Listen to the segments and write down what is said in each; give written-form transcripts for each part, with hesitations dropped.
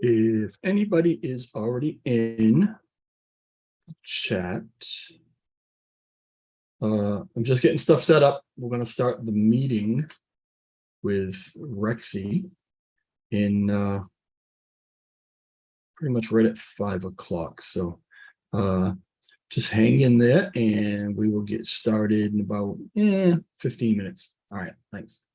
If anybody is already in chat, I'm just getting stuff set up. We're going to start the meeting with Rexy in pretty much right at 5 o'clock. So just hang in there and we will get started in about 15 minutes. All right, thanks.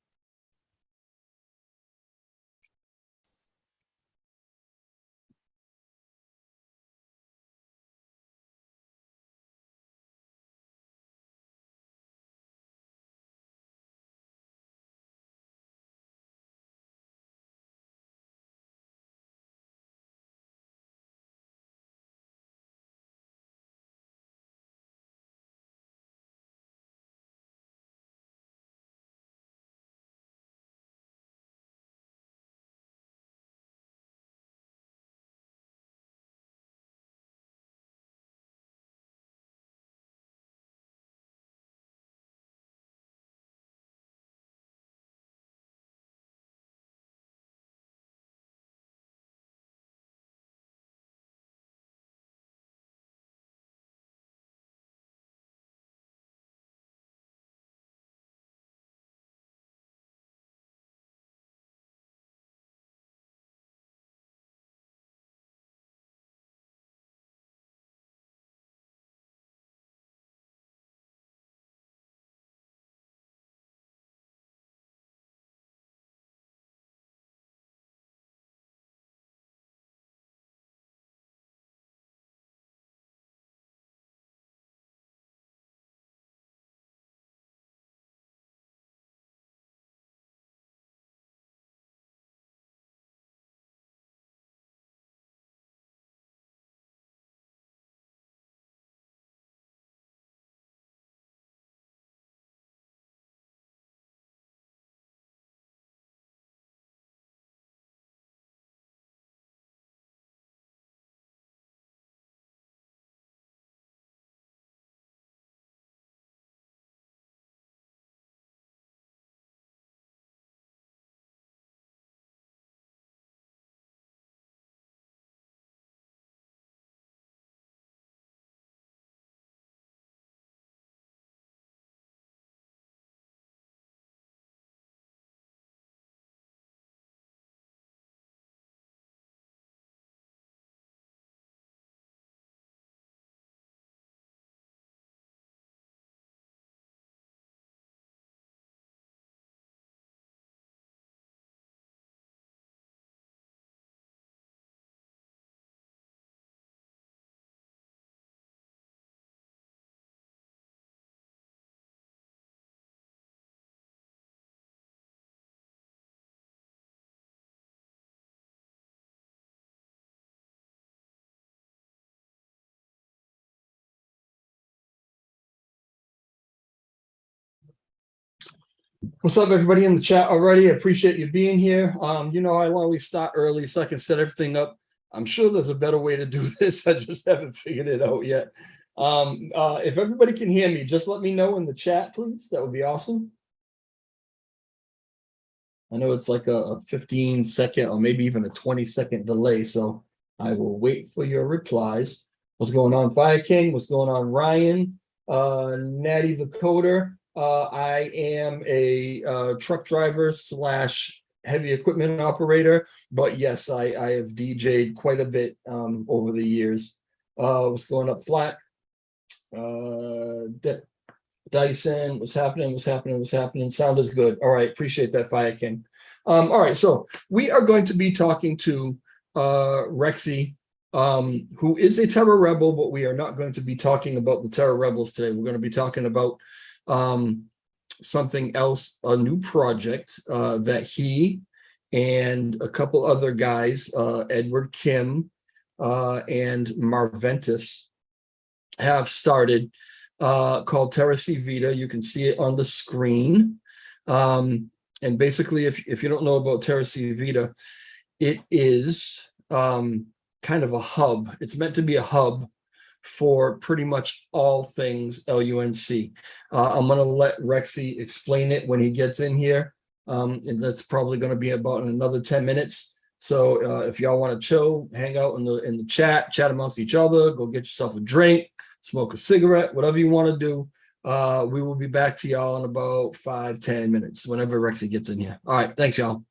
What's up, everybody in the chat already? I appreciate you being here. You know, I'll always start early so I can set everything up. I'm sure there's a better way to do this. I just haven't figured it out yet. If everybody can hear me, just let me know in the chat, please. That would be awesome. I know it's like a 15-second or maybe even a 20-second delay, so I will wait for your replies. What's going on, Fire King? What's going on, Ryan? Natty the Coder. I am a truck driver / heavy equipment operator, but yes, I have DJ'd quite a bit over the years. What's going up, Flat? Dyson, what's happening? Sound is good. All right, appreciate that, Fire King. All right, so we are going to be talking to Rexy, who is a TerraRebel, but we are not going to be talking about the TerraRebels today. We're going to be talking about something else, a new project that he and a couple other guys, Edward Kim and Marventus, have started called TerraCVita. You can see it on the screen. And basically, if you don't know about TerraCVita, it is kind of a hub. It's meant to be a hub for pretty much all things LUNC. I'm going to let Rexy explain it when he gets in here. And that's probably going to be about in another 10 minutes. So if y'all want to chill, hang out in the chat amongst each other, go get yourself a drink, smoke a cigarette, whatever you want to do. We will be back to y'all in about 5-10 minutes, whenever Rexy gets in here. All right, thanks, y'all.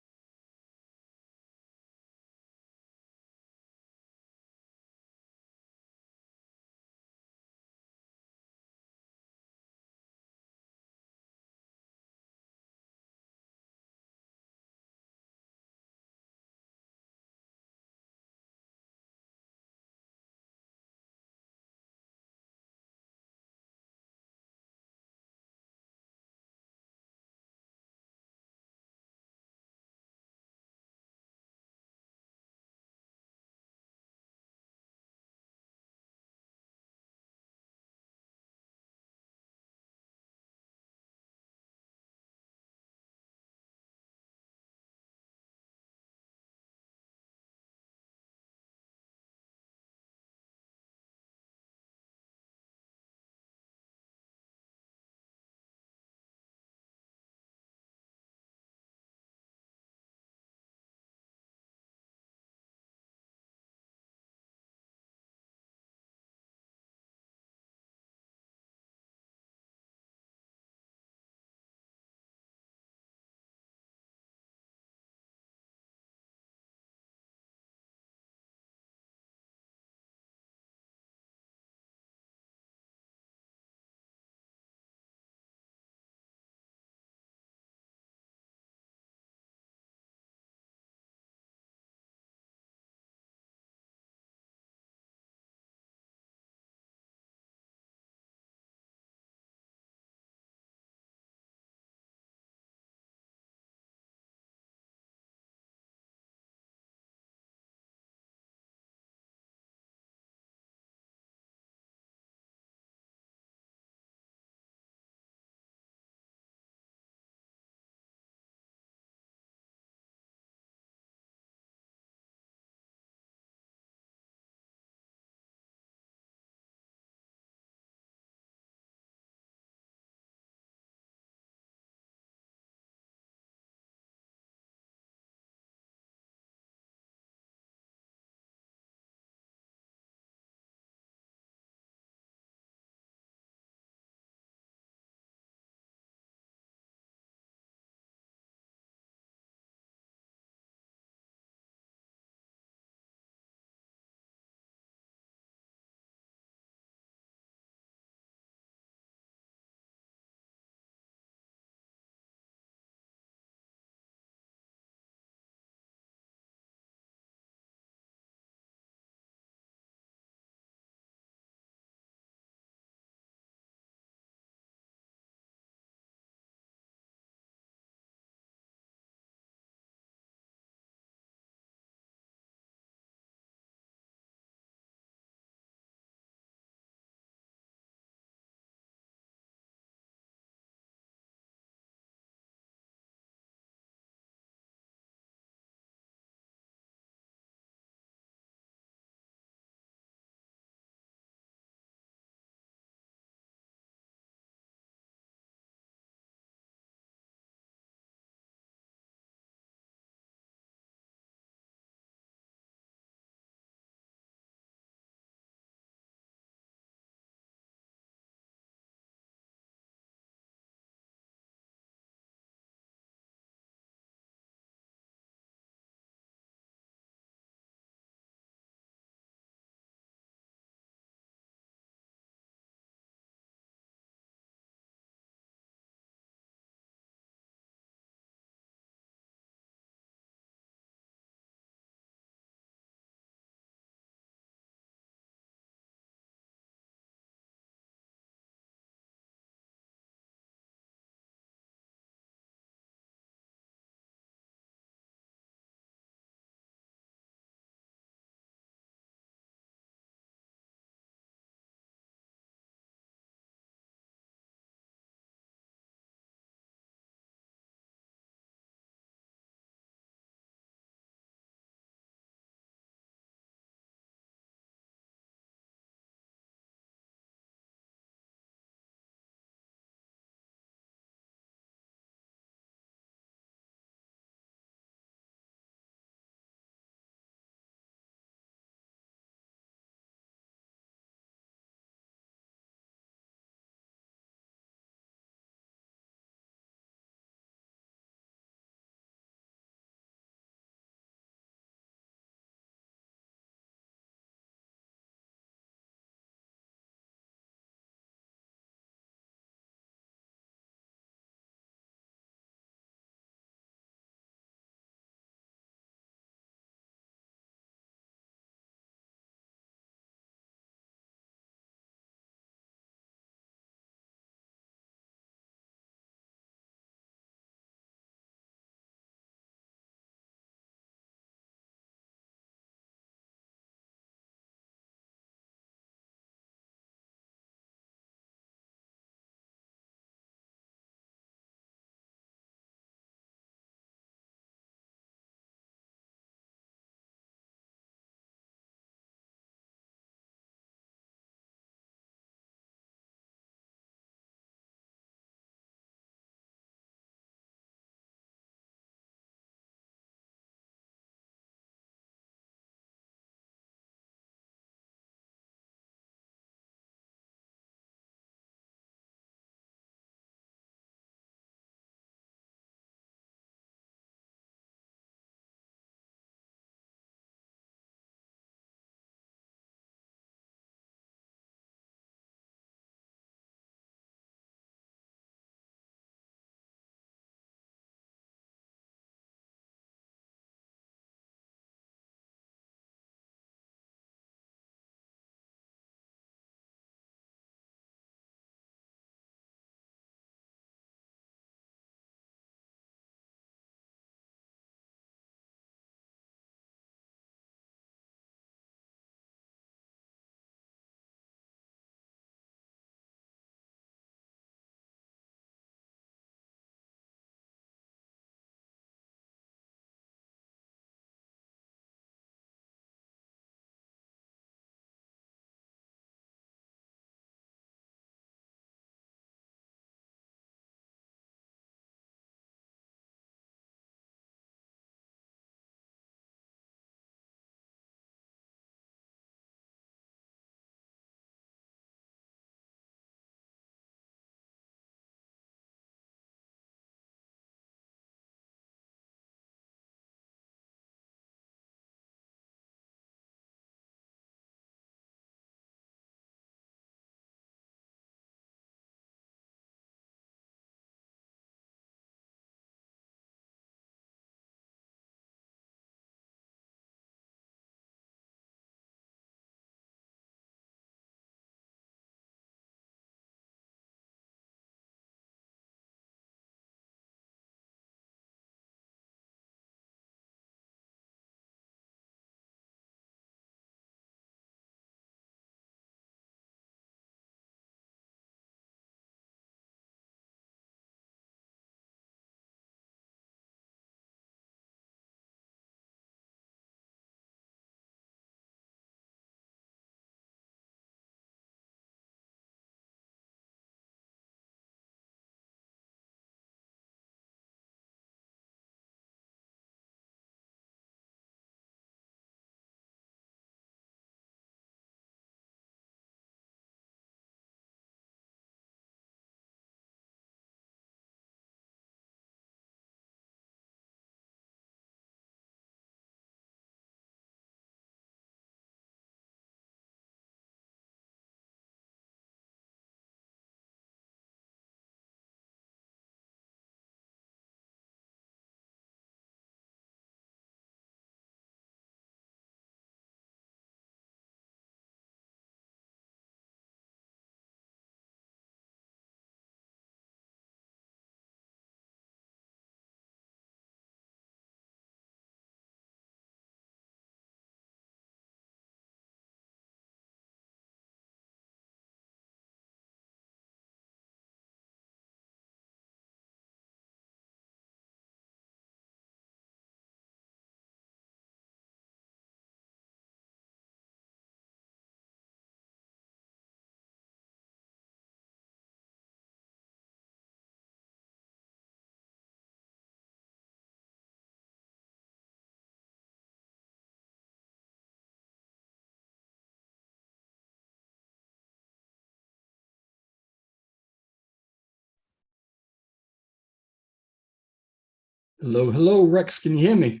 Hello, hello, Rex. Can you hear me?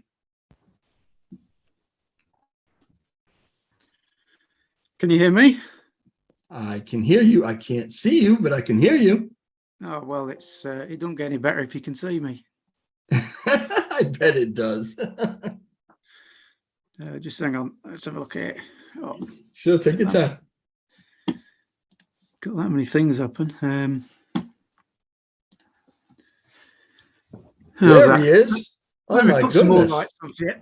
Can you hear me? I can hear you. I can't see you, but I can hear you. Oh, well, it don't get any better if you can see me. I bet it does. Just hang on. Let's have a look at it. Oh, Sure, take your time. got that many things happen. There he is. Oh Let me my put some more goodness. lights on it.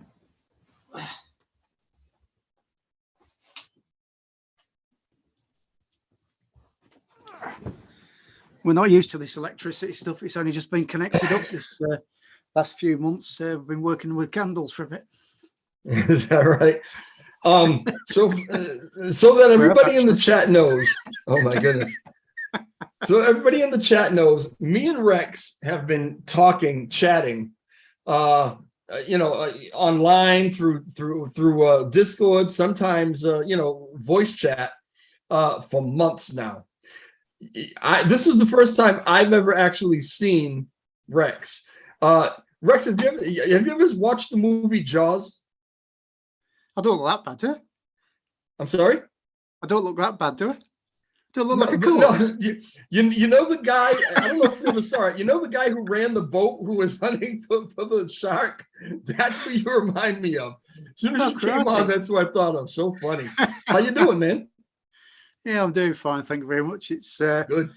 We're not used to this electricity stuff. It's only just been connected up this last few months. We've been working with candles for a bit. Is that right? So that everybody in the chat knows. Oh my goodness. So everybody in the chat knows, me and Rex have been chatting, online through Discord, sometimes voice chat for months now. This is the first time I've ever actually seen Rex. Rex, have you ever watched the movie Jaws? I don't look that bad, do I? I'm sorry? I don't look that bad, do I? Do I look like a corpse? corpse? No, you know the guy, I don't know if you ever saw it, you know the guy who ran the boat who was hunting for the shark? That's who you remind me of. As soon as you came on, that's who I thought of. So funny. How you doing, man? Yeah, I'm doing fine. Thank you very much. It's good.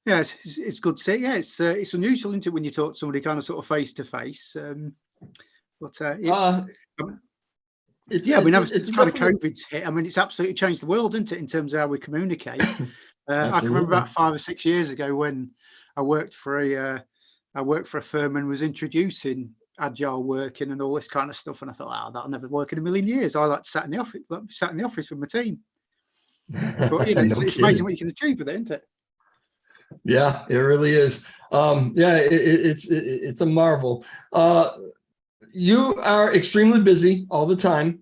Yeah, it's good to see. Yeah, it's unusual, isn't it, when you talk to somebody kind of sort of face to face. It's kind of COVID's hit. I mean, it's absolutely changed the world, isn't it, in terms of how we communicate. I can remember about 5 or 6 years ago when I worked for a firm and was introducing agile working and all this kind of stuff, and I thought, that'll never work in a million years. I like to sat in the office with my team. But it's amazing what you can achieve with it, isn't it? Yeah, it really is. It's a marvel. You are extremely busy all the time.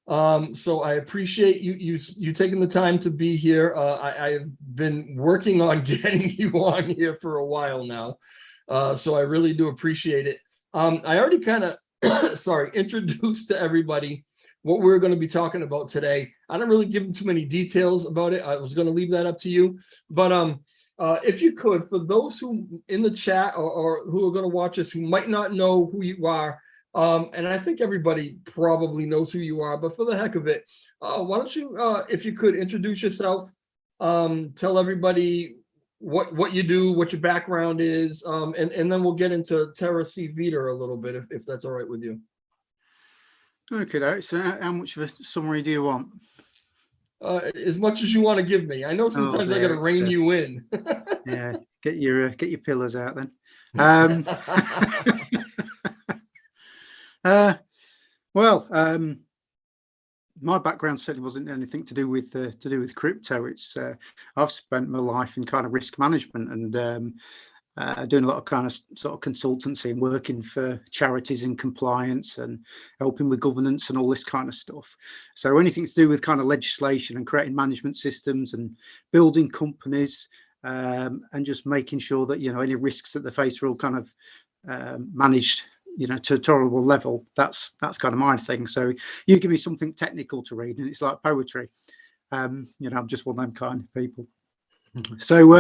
So I appreciate you taking the time to be here. I've been working on getting you on here for a while now. So I really do appreciate it. I already kind of, introduced to everybody what we're going to be talking about today. I don't really give them too many details about it. I was going to leave that up to you. But if you could, for those who in the chat or who are going to watch us who might not know who you are, and I think everybody probably knows who you are, but for the heck of it, why don't you, if you could, introduce yourself, tell everybody what you do, what your background is, and then we'll get into TerraCVita a little bit, if that's all right with you. Okay, so how much of a summary do you want? As much as you want to give me. I know sometimes I got to rein you in. Yeah, get your pillars out then. My background certainly wasn't anything to do with crypto. It's I've spent my life in kind of risk management and doing a lot of kind of sort of consultancy and working for charities in compliance and helping with governance and all this kind of stuff. So anything to do with kind of legislation and creating management systems and building companies and just making sure that any risks that they face are all kind of managed to a tolerable level. That's kind of my thing. So you give me something technical to read and it's like poetry. I'm just one of them kind of people. So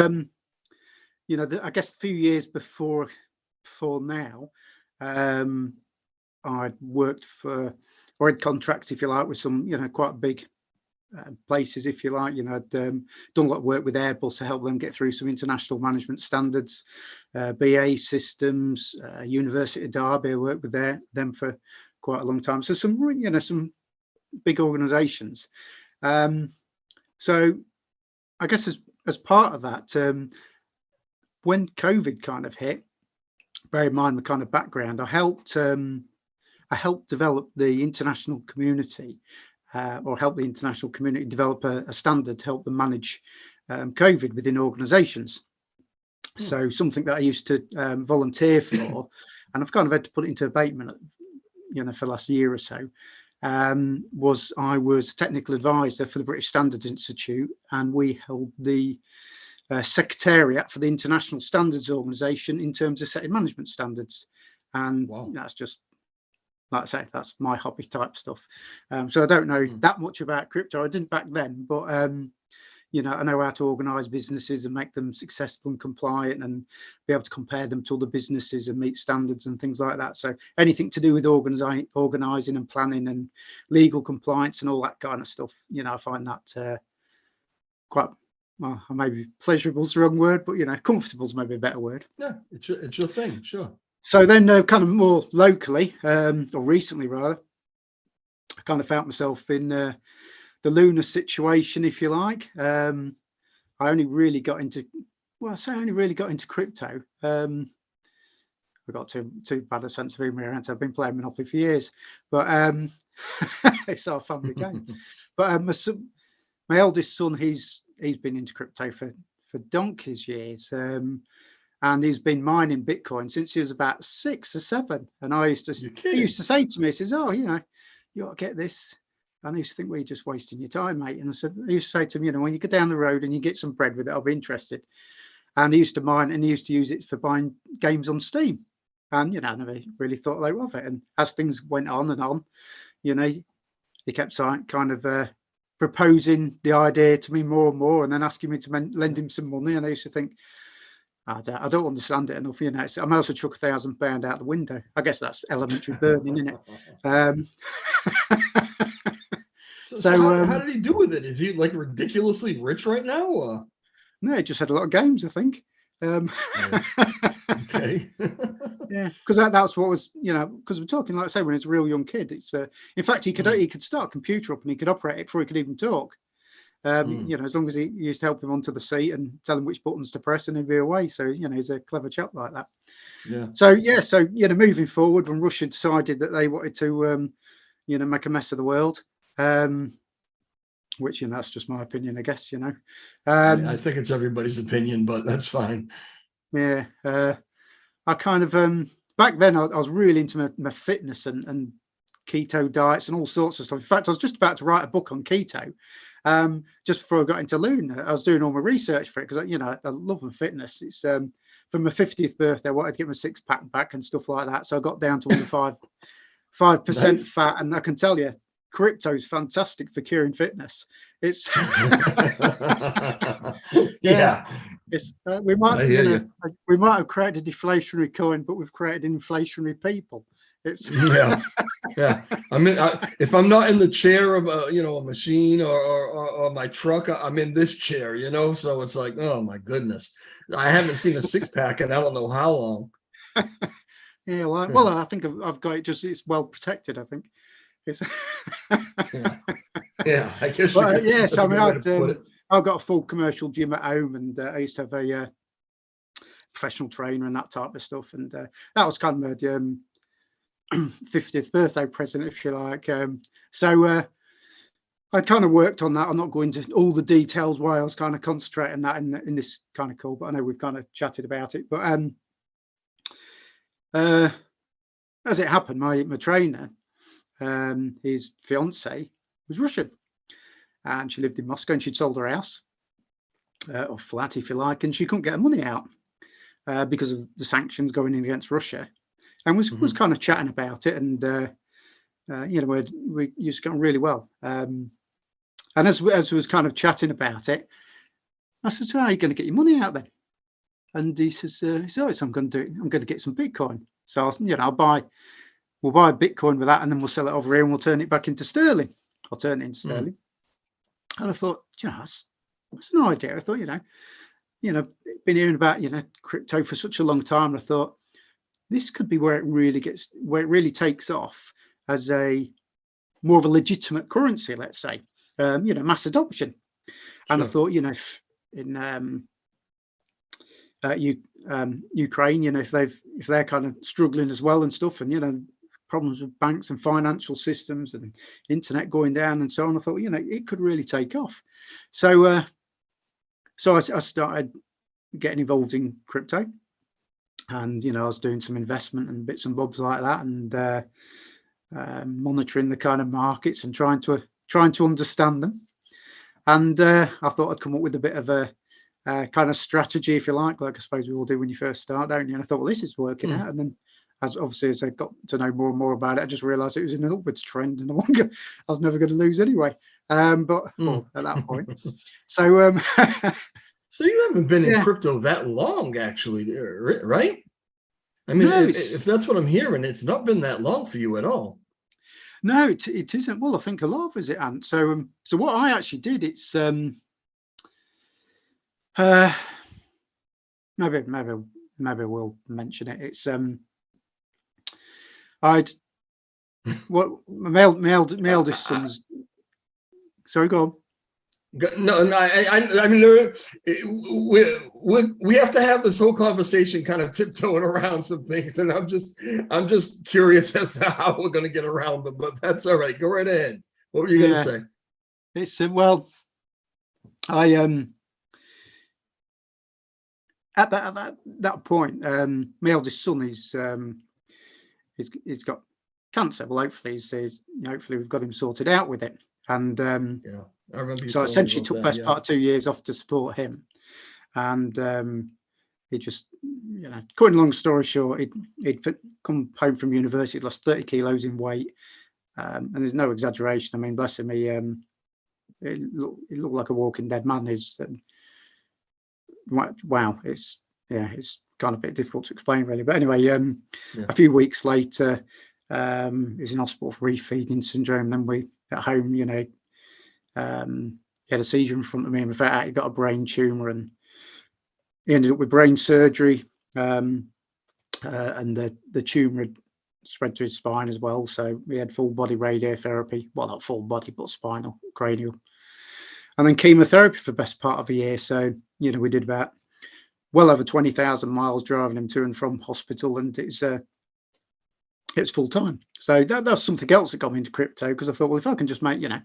I guess a few years before now, I'd worked or had contracts, if you like, with some, quite big places, if you like. I'd done a lot of work with Airbus to help them get through some international management standards, BA Systems, University of Derby. I worked with them for quite a long time. So some big organisations. So I guess as part of that, when COVID kind of hit, bear in mind the kind of background, I helped develop the international community, or help the international community develop a standard to help them manage COVID within organisations. So something that I used to volunteer for, and I've kind of had to put it into abatement, for the last year or so, was I was technical advisor for the British Standards Institute, and we held the secretariat for the International Standards Organization in terms of setting management standards. and Wow. that's just, like I say, that's my hobby type stuff. So I don't know that much about crypto. I didn't back then, but I know how to organize businesses and make them successful and compliant, and be able to compare them to other businesses and meet standards and things like that. So anything to do with organizing and planning and legal compliance and all that kind of stuff, I find that quite, well, maybe pleasurable is the wrong word, but comfortable is maybe a better word. Yeah, it's your thing, sure. So then kind of more locally, or recently rather, I kind of found myself in the lunar situation, if you like. I only really got into, well, I say I only really got into crypto. I got too bad a sense of humor. I've been playing Monopoly for years, but it's our family game. But my eldest son, he's been into crypto for donkey's years, and he's been mining Bitcoin since he was about 6 or 7. And he used to say to me, he says, "Oh, you ought to get this." And I used to think, "Well, you're just wasting your time, mate." And I used to say to him, when you go down the road and you get some bread with it, I'll be interested. And he used to mine, and he used to use it for buying games on Steam. And I never really thought they were of it. And as things went on and on, he kept kind of proposing the idea to me more and more, and then asking me to lend him some money. And I used to think, I don't understand it enough. I may also chuck £1,000 out the window. I guess that's elementary burning, isn't it? So how did he do with it? Is he like ridiculously rich right now? Or? No, he just had a lot of games, I think. Okay. Yeah, because that's what was, because we're talking, like I say, when he's a real young kid. It's in fact, he could start a computer up and he could operate it before he could even talk. As long as he used to help him onto the seat and tell him which buttons to press, and he'd be away. So he's a clever chap like that. Yeah. So moving forward, when Russia decided that they wanted to make a mess of the world, which that's just my opinion, I guess. I think it's everybody's opinion, but that's fine. Yeah. I kind of back then I was really into my fitness and keto diets and all sorts of stuff. In fact, I was just about to write a book on keto just before I got into Lunar. I was doing all my research for it because I love my fitness. It's for my 50th birthday, I wanted to get my 6-pack back and stuff like that. So I got down to under 5% Nice. fat, and I can tell you, crypto is fantastic for curing fitness. It's yeah. It's we might have created a deflationary coin, but we've created inflationary people. It's yeah. I mean, if I'm not in the chair of a machine or my truck, I'm in this chair. So it's like, oh my goodness, I haven't seen a 6-pack in I don't know how long. Yeah, well, I think I've got it. It's well protected, I think. It's yeah, I guess. But, yes, I mean, I've got a full commercial gym at home, and I used to have a professional trainer and that type of stuff. And that was kind of my 50th birthday present, if you like. So I kind of worked on that. I'm not going into all the details why I was kind of concentrating that in this kind of call, but I know we've kind of chatted about it. But as it happened, my trainer, his fiance was Russian, and she lived in Moscow, and she'd sold her house or flat, if you like, and she couldn't get her money out because of the sanctions going in against Russia, and was kind of chatting about it, and we used to get on really well. And as we was kind of chatting about it, I said, "So how are you going to get your money out then?" And he says, "I'm going to do it. I'm going to get some Bitcoin." So we'll buy Bitcoin with that, and then we'll sell it over here, and we'll turn it back into sterling. I'll turn it into sterling. And I thought, that's an idea. I thought, been hearing about crypto for such a long time. And I thought this could be where it really takes off as a more of a legitimate currency, let's say, mass adoption. And I thought, if in Ukraine, if they're kind of struggling as well and stuff, and problems with banks and financial systems and internet going down and so on, I thought, it could really take off. So I started getting involved in crypto, and I was doing some investment and bits and bobs like that, and monitoring the kind of markets and trying to understand them. And I thought I'd come up with a bit of a kind of strategy, if you like I suppose we all do when you first start, don't you? And I thought, well, this is working out. And then as obviously as I got to know more and more about it, I just realised it was in an upwards trend, and I was never going to lose anyway. But well, at that point, so so you haven't been in yeah, crypto that long, actually, right? I mean, no, if that's what I'm hearing, it's not been that long for you at all. no, it isn't. Well, I think a lot of us it, and so what I actually did, it's maybe we'll mention it. It's I'd what my eldest son's. Sorry, go on. No, I mean, we have to have this whole conversation kind of tiptoeing around some things, and I'm just curious as to how we're going to get around them. But that's all right. Go right ahead. What were you going to say? It's well, I at that point, my eldest son is he's got cancer. Well, hopefully hopefully we've got him sorted out with it. And yeah, I remember. So I essentially took best part of 2 years off to support him, and he just, cutting long story short, he'd come home from university, he'd lost 30 kilos in weight, and there's no exaggeration. I mean, bless him, he looked like a walking dead man. Wow, it's kind of a bit difficult to explain really, but anyway, a few weeks later, he's in hospital for refeeding syndrome. Then we at home, he had a seizure in front of me, and we found out he got a brain tumor, and he ended up with brain surgery, and the tumor had spread to his spine as well. So we had full body radiotherapy, well, not full body, but spinal, cranial, and then chemotherapy for the best part of a year. So we did about well over 20,000 miles driving him to and from hospital, and it's full time. So that's something else that got me into crypto, because I thought, well, if I can just make a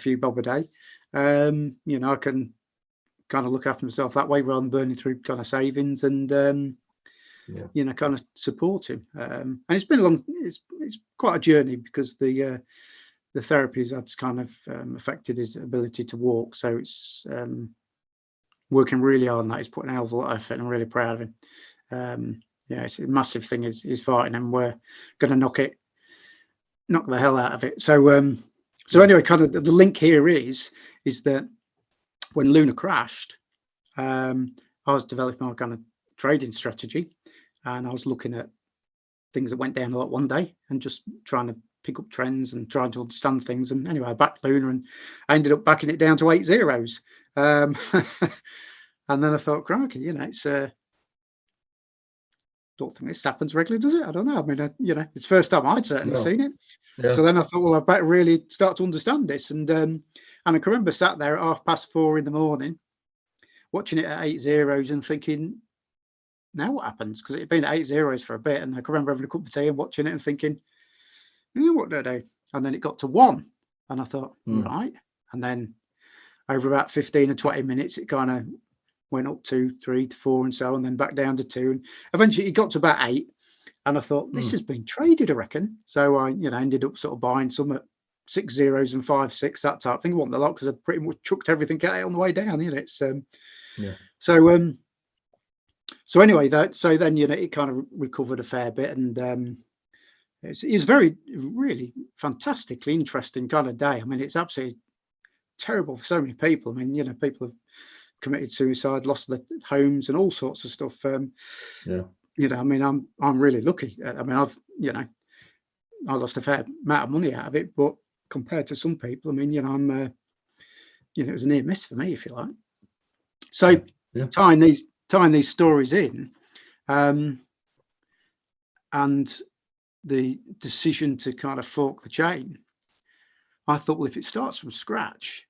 few bob a day, I can kind of look after myself that way rather than burning through kind of savings, and kind of support him. And it's been it's quite a journey, because the therapies that's kind of affected his ability to walk. So it's working really hard on that. He's putting a hell of a lot of effort, and I'm really proud of him. It's a massive thing is fighting, and we're going to knock the hell out of it. So anyway, kind of the link here is that when Luna crashed, I was developing my kind of trading strategy, and I was looking at things that went down a lot one day and just trying to pick up trends and trying to understand things. And anyway, I backed Luna, and I ended up backing it down to 8 zeros. And then I thought, crikey, it's don't think this happens regularly, does it? I don't know. I mean, it's the first time I'd certainly seen it. Yeah. So then I thought, well, I better really start to understand this. And I can remember sat there at 4:30 in the morning, watching it at 8 zeros and thinking, now what happens? Because it had been at 8 zeros for a bit, and I can remember having a cup of tea and watching it and thinking, what do I do? And then it got to 1, and I thought, right. And then over about 15 or 20 minutes, it kind of went up to 3 to 4 and so on, then back down to 2, and eventually it got to about 8, and I thought, this has been traded, I reckon. So I ended up sort of buying some at 6 zeros and 5 6, that type thing. It wasn't a lot, because I'd pretty much chucked everything at it on the way down. It's so anyway, so then it kind of recovered a fair bit, and it's very, really fantastically interesting kind of day. I mean, it's absolutely terrible for so many people. I mean, people have committed suicide, lost their homes, and all sorts of stuff. I mean, I'm really lucky. I mean, I lost a fair amount of money out of it, but compared to some people, I mean, I'm it was a near miss for me, if you like. So tying these stories in, and the decision to kind of fork the chain, I thought, well, if it starts from scratch,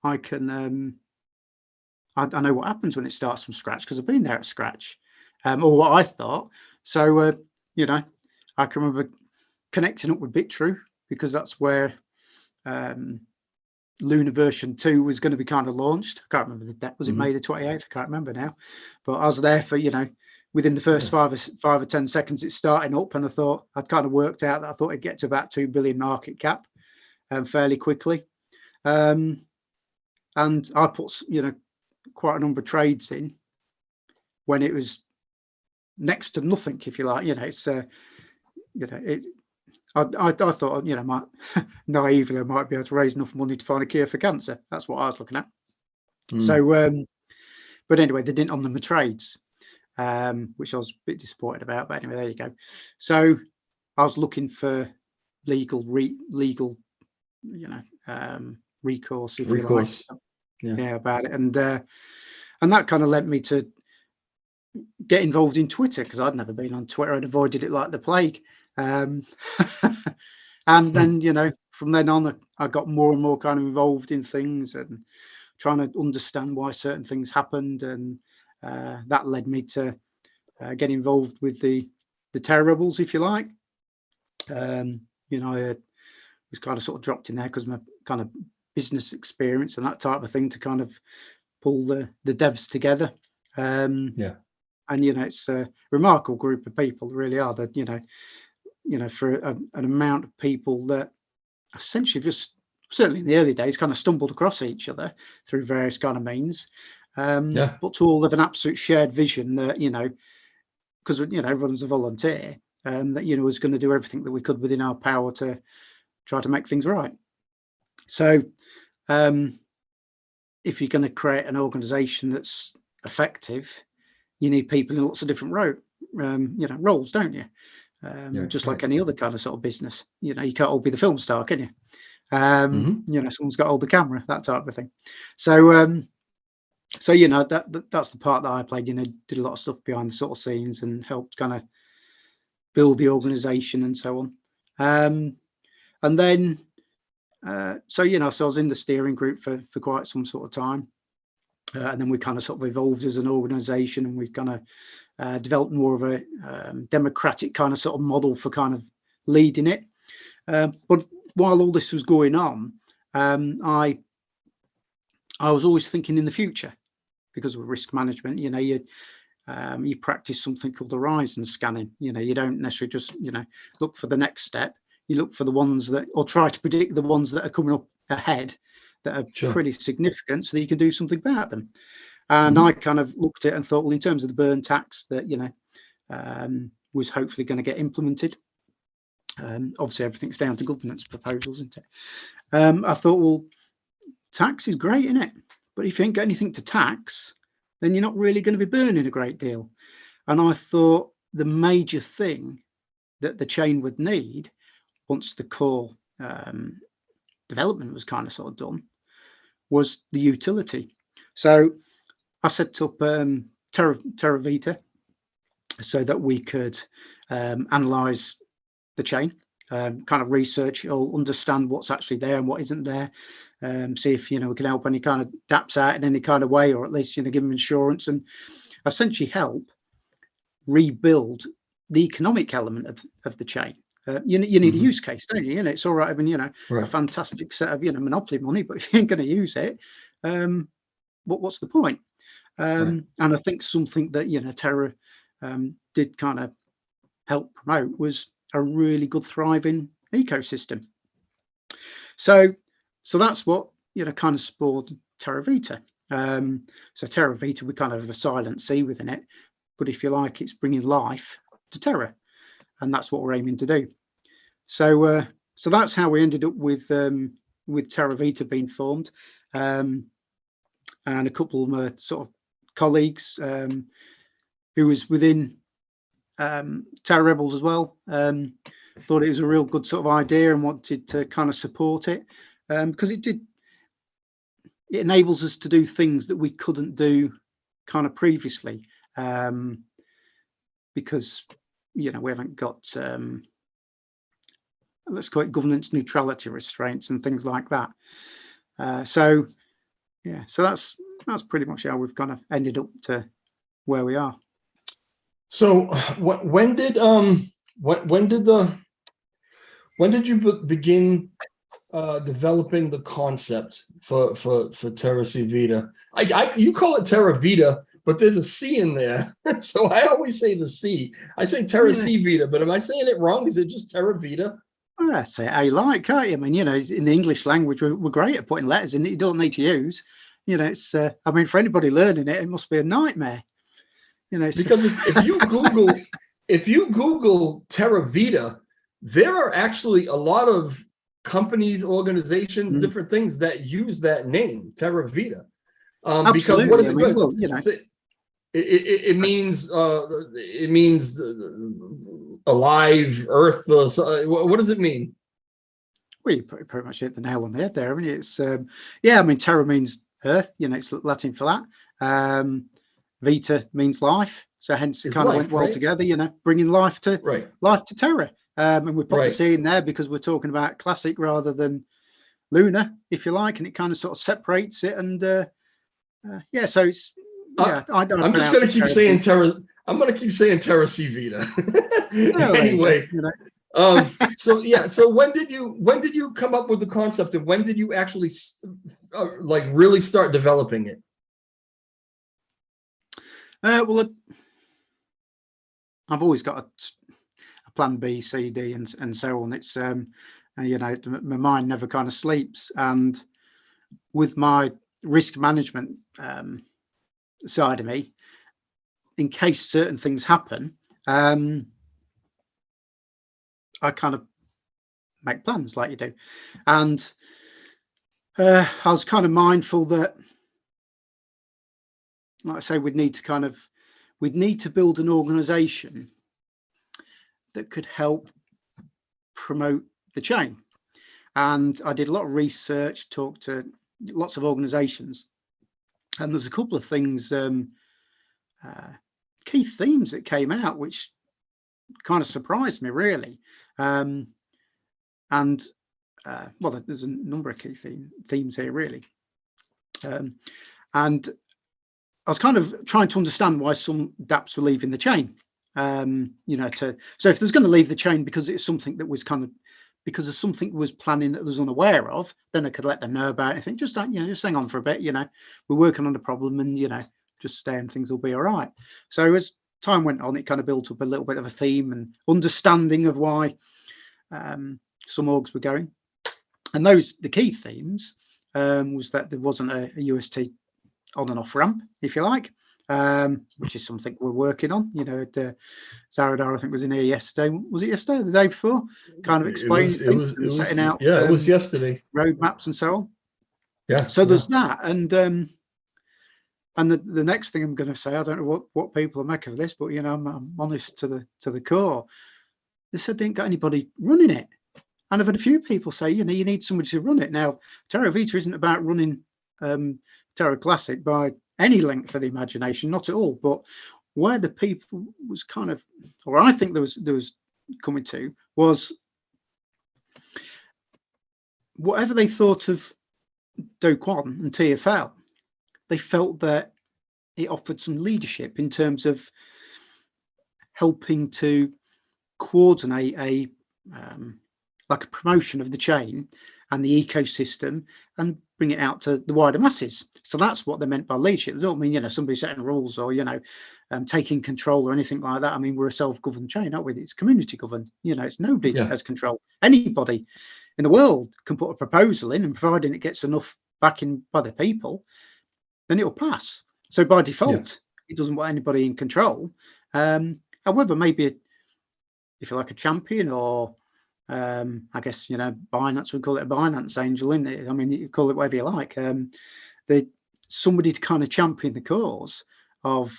I can I know what happens when it starts from scratch, because I've been there at scratch, or what I thought. So I can remember connecting up with BitTrue, because that's where Luna version 2 was going to be kind of launched. I can't remember the date. Was it May the 28th? I can't remember now. But I was there for within the first 5 or 10 seconds it's starting up, and I thought I'd kind of worked out that I thought it'd get to about 2 billion market cap fairly quickly, and I put quite a number of trades in when it was next to nothing, if you like. It's I thought, might naively I might be able to raise enough money to find a cure for cancer. That's what I was looking at. So but anyway, they didn't honour my trades, which I was a bit disappointed about, but anyway, there you go. So I was looking for legal recourse, if you like. Yeah, about it. And that kind of led me to get involved in Twitter, because I'd never been on Twitter. I'd avoided it like the plague. And then, from then on, I got more and more kind of involved in things and trying to understand why certain things happened. And that led me to get involved with the TerraBels, if you like. I was kind of sort of dropped in there because my kind of business experience and that type of thing to kind of pull the devs together. And it's a remarkable group of people, really are. That for an amount of people that essentially just, certainly in the early days, kind of stumbled across each other through various kind of means, but to all have an absolute shared vision that because everyone's a volunteer, that was going to do everything that we could within our power to try to make things right. So if you're going to create an organization that's effective, you need people in lots of different roles, don't you? Just like any other kind of sort of business. You can't all be the film star, can you? Someone's got to hold the camera, that type of thing. So that's the part that I played. Did a lot of stuff behind the sort of scenes and helped kind of build the organization and so on. And then so I was in the steering group for quite some sort of time, and then we kind of sort of evolved as an organization, and we kind of developed more of a democratic kind of sort of model for kind of leading it. But while all this was going on, I was always thinking in the future, because of risk management. You practice something called horizon scanning. You don't necessarily just look for the next step. You look for the ones that, or try to predict the ones that are coming up ahead that are pretty significant, so that you can do something about them. And I kind of looked at it and thought, well, in terms of the burn tax that was hopefully going to get implemented, obviously everything's down to governance proposals, isn't it? I thought, well, tax is great, isn't it? But if you ain't got anything to tax, then you're not really going to be burning a great deal. And I thought the major thing that the chain would need, once the core development was kind of sort of done, was the utility. So I set up TerraCVita so that we could analyze the chain, kind of research or understand what's actually there and what isn't there, see if we can help any kind of dApps out in any kind of way, or at least give them insurance, and essentially help rebuild the economic element of the chain. You need a use case, don't you? It's all right having a fantastic set of monopoly money, but if you ain't going to use it, what's the point? And I think something that Terra did kind of help promote was a really good thriving ecosystem. So that's what kind of spawned TerraVita. So TerraVita, we kind of have a silent C within it, but if you like, it's bringing life to Terra, and that's what we're aiming to do. So that's how we ended up with TerraVita being formed, and a couple of my sort of colleagues who was within TerraBels as well, thought it was a real good sort of idea and wanted to kind of support it, because it enables us to do things that we couldn't do kind of previously, because we haven't got let's call it governance neutrality restraints and things like that. So that's pretty much how we've kind of ended up to where we are. So when did you begin developing the concept for TerraCVita? You call it TerraVita, but there's a C in there, so I always say the C. I say TerraCVita, but am I saying it wrong? Is it just TerraVita? Well, that's it. I like, can't you? I mean, in the English language, we're great at putting letters in that you don't need to use. It's I mean, for anybody learning it, it must be a nightmare. You know, so Because if you Google TerraVita, there are actually a lot of companies, organizations, different things that use that name, TerraVita. Because what absolutely. is I it? mean, well, you know, It means alive, earth. What does it mean? well, you pretty much hit the nail on the head there. I mean, it's yeah. I mean, terra means earth. You know, it's Latin for that. Vita means life, so hence it It's kind of life, went well right? together. You know, bringing life to Right, Terra. And we put the right. C in there because we're talking about classic rather than lunar, if you like, and it kind of sort of separates it. And yeah, so it's yeah. I don't I'm just pronounce gonna it keep Terra. saying Terra. I'm gonna keep saying TerraCVita. Oh, there you go. Anyway, You know. so yeah. So when did you come up with the concept, and when did you actually like really start developing it? Well, I've always got a plan B, C, D, and so on. It's you know, my mind never kind of sleeps, and with my risk management side of me, in case certain things happen, I kind of make plans like you do, and I was kind of mindful that, like I say, we'd need to build an organization that could help promote the chain. And I did a lot of research, talked to lots of organizations, and there's a couple of things, key themes that came out, which kind of surprised me, really. And well, there's a number of key themes here, really. And I was kind of trying to understand why some dApps were leaving the chain. You know, so if there's going to leave the chain because it's something that was kind of because of something was planning that I was unaware of, then I could let them know about it. I think just hang on for a bit. You know, we're working on a problem, and you know, just stay and things will be all right. So as time went on, it kind of built up a little bit of a theme and understanding of why some orgs were going. And the key themes was that there wasn't a UST on and off ramp, if you like, which is something we're working on. You know, Zaradar, I think, was in here yesterday. Was it yesterday or the day before? Kind of explaining things and setting out yeah, it was yesterday. roadmaps and so on. Yeah. So there's that, and the next thing I'm going to say, I don't know what people make of this, but you know, I'm honest to the core. They said they ain't got anybody running it, and I've had a few people say, you know, you need somebody to run it. Now, TerraVita isn't about running Terra Classic by any length of the imagination, not at all. But where the people was kind of, or I think there was coming to, was whatever they thought of Do Kwon and TFL, they felt that it offered some leadership in terms of helping to coordinate a like a promotion of the chain and the ecosystem and bring it out to the wider masses. So that's what they meant by leadership. They don't mean, you know, somebody setting rules or, you know, taking control or anything like that. I mean, we're a self-governed chain, aren't we? It's community governed. You know, it's nobody has control. Anybody in the world can put a proposal in, and providing it gets enough backing by the people, then it'll pass. So by default, it doesn't want anybody in control. However, maybe if you're like a champion, or I guess, you know, Binance, we call it a Binance angel, isn't it? I mean, you call it whatever you like. Somebody to kind of champion the cause of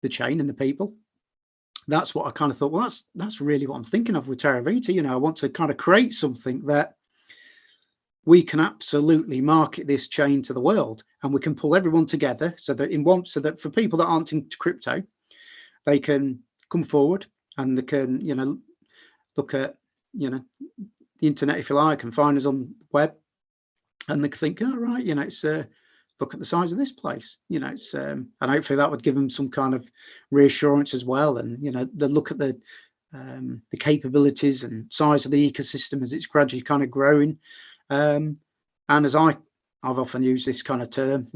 the chain and the people. That's what I kind of thought, well, that's really what I'm thinking of with TerraVita. You know, I want to kind of create something that we can absolutely market this chain to the world, and we can pull everyone together so that for people that aren't into crypto, they can come forward and they can, you know, look at, you know, the internet, if you like, and find us on the web, and they can think, oh, right, you know, it's look at the size of this place, you know, it's and hopefully that would give them some kind of reassurance as well. And, you know, they look at the capabilities and size of the ecosystem as it's gradually kind of growing. And as I've often used this kind of term,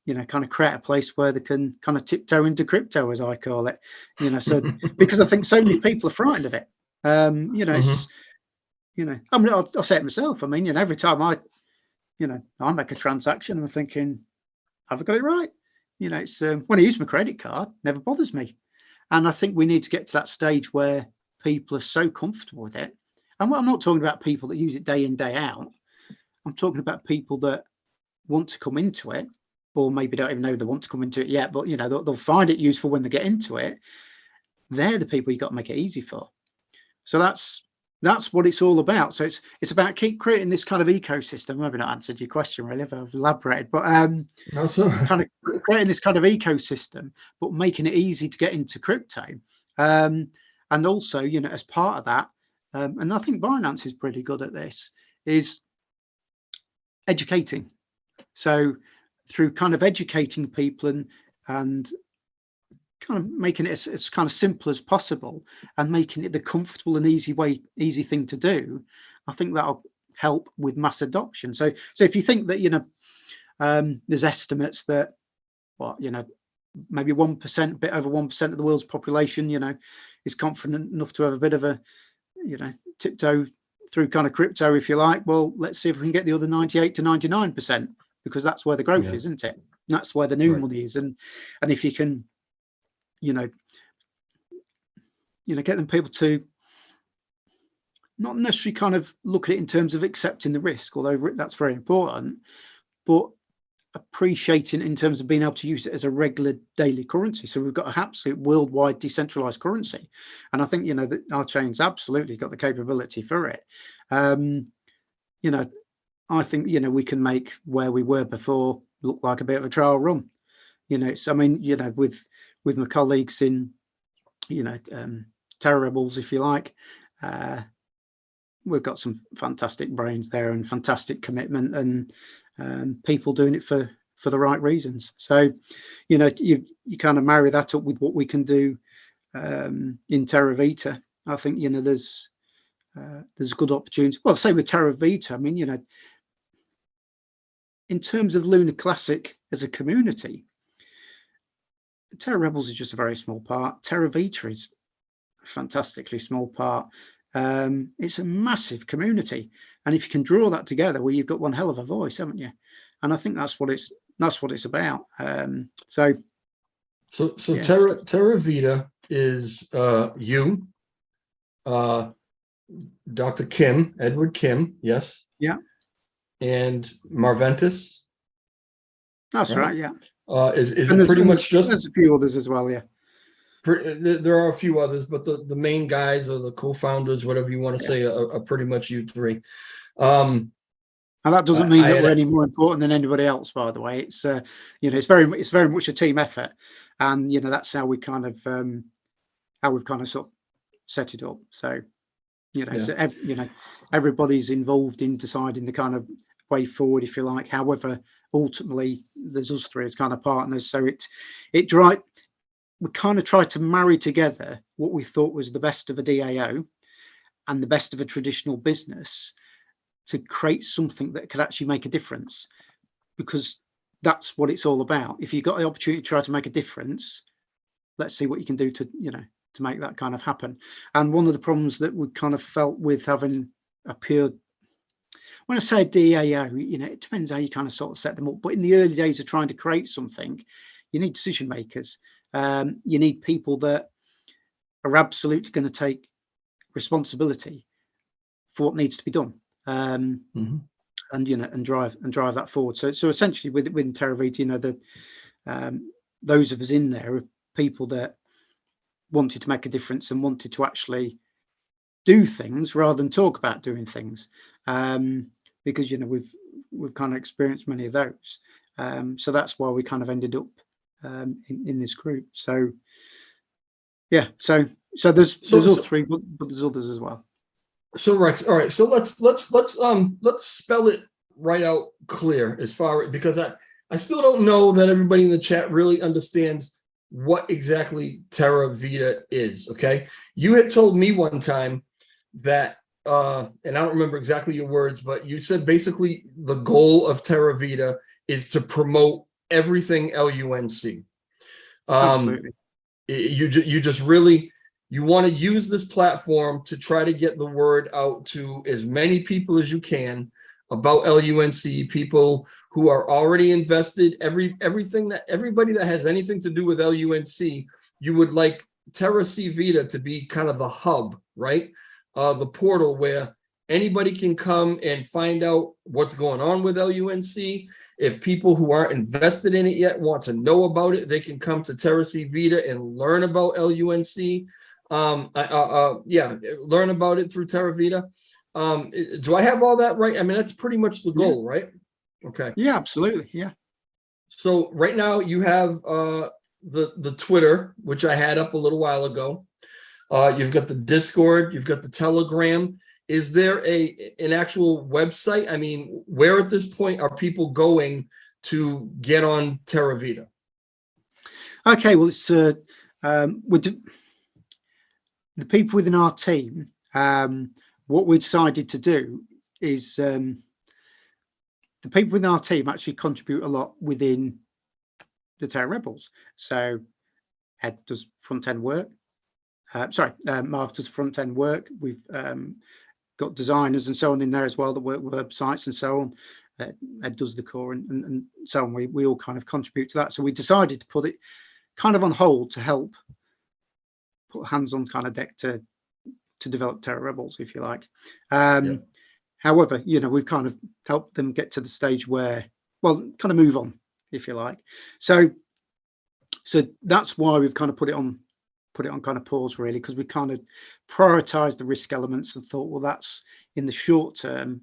you know, kind of create a place where they can kind of tiptoe into crypto, as I call it, you know, so because I think so many people are frightened of it. You know, it's, you know, I mean, I'll say it myself. I mean, you know, every time I make a transaction, I'm thinking, have I got it right? You know, it's when I use my credit card, never bothers me. And I think we need to get to that stage where people are so comfortable with it. And I'm not talking about people that use it day in, day out. I'm talking about people that want to come into it, or maybe don't even know they want to come into it yet, but you know, they'll find it useful when they get into it. They're the people you got to make it easy for. So that's what it's all about. So it's about keep creating this kind of ecosystem. Maybe not answered your question really if I've elaborated, but No, so kind of creating this kind of ecosystem, but making it easy to get into crypto. And also, you know, as part of that, and I think Binance is pretty good at this, is educating. So through kind of educating people and kind of making it as kind of simple as possible and making it the comfortable and easy thing to do, I think that'll help with mass adoption. So if you think that, you know, there's estimates that maybe 1%, a bit over 1% of the world's population, you know, is confident enough to have a bit of a, you know, tiptoe through kind of crypto, if you like. Well, let's see if we can get the other 98 to 99%, because that's where the growth is, isn't it? That's where the new money is. And if you can, you know, get them people to not necessarily kind of look at it in terms of accepting the risk, although that's very important, but appreciating in terms of being able to use it as a regular daily currency. So we've got an absolute worldwide decentralized currency, and I think, you know, that our chain's absolutely got the capability for it. You know, I think, you know, we can make where we were before look like a bit of a trial run. You know, it's, I mean, you know, with my colleagues in, you know, TerraBels, if you like, we've got some fantastic brains there and fantastic commitment, and people doing it for the right reasons. So, you know, you kind of marry that up with what we can do in TerraVita. I think, you know, there's good opportunity. Well, say with TerraVita, I mean, you know, in terms of Lunar Classic as a community, TerraBels is just a very small part. TerraVita is a fantastically small part. It's a massive community, and if you can draw that together, well, you've got one hell of a voice, haven't you? And I think that's what it's about. So yeah, TerraVita is you, Dr. Kim, Edward Kim, yes, yeah, and Marventis. that's right, yeah. Is it pretty much just? There's a few others as well, yeah. There are a few others, but the main guys or the co-founders, whatever you want to say, are pretty much you three. And that doesn't mean that we're any more important than anybody else, by the way. It's you know, it's very much a team effort, and you know, that's how we kind of how we've kind of sort of set it up. So you know, you know, everybody's involved in deciding the kind of way forward, if you like. However, ultimately, there's us three as kind of partners. So we kind of tried to marry together what we thought was the best of a DAO and the best of a traditional business to create something that could actually make a difference, because that's what it's all about. If you've got the opportunity to try to make a difference, let's see what you can do to, you know, to make that kind of happen. And one of the problems that we kind of felt with having a pure, when I say DAO, you know, it depends how you kind of sort of set them up, but in the early days of trying to create something, you need decision makers. You need people that are absolutely going to take responsibility for what needs to be done, and you know, and drive that forward. So essentially, within TerraVita, you know, those of us in there are people that wanted to make a difference and wanted to actually do things rather than talk about doing things, because you know, we've kind of experienced many of those. So that's why we kind of ended up in this group. So yeah, so there's us three, but there's others as well. So Rex, all right, so let's spell it right out clear, as far, because I still don't know that everybody in the chat really understands what exactly TerraVita is. Okay, you had told me one time that and I don't remember exactly your words, but you said basically the goal of TerraVita is to promote everything LUNC. Absolutely. You just really, you want to use this platform to try to get the word out to as many people as you can about LUNC, people who are already invested, everything that everybody that has anything to do with LUNC, you would like TerraCVita to be kind of the hub, right? The portal where anybody can come and find out what's going on with LUNC. If people who aren't invested in it yet want to know about it, they can come to TerraCVita and learn about LUNC. Yeah, learn about it through TerraVita. Do I have all that right? I mean, that's pretty much the goal, right? Okay. Yeah, absolutely. Yeah. So right now you have the Twitter, which I had up a little while ago. You've got the Discord, you've got the Telegram. Is there an actual website? I mean, where at this point are people going to get on TerraVita? Okay, well, it's with the people within our team. What we decided to do is the people within our team actually contribute a lot within the TerraRebels. So Ed does front end work. Marv does front end work. We've got designers and so on in there as well that work with websites and so on. Ed does the core and so on. We all kind of contribute to that. So we decided to put it kind of on hold to help put hands on kind of deck to develop TerraRebels, if you like. However, you know, we've kind of helped them get to the stage where, well, kind of move on, if you like. So that's why we've kind of put it on kind of pause, really, because we kind of prioritized the risk elements and thought, well, that's in the short term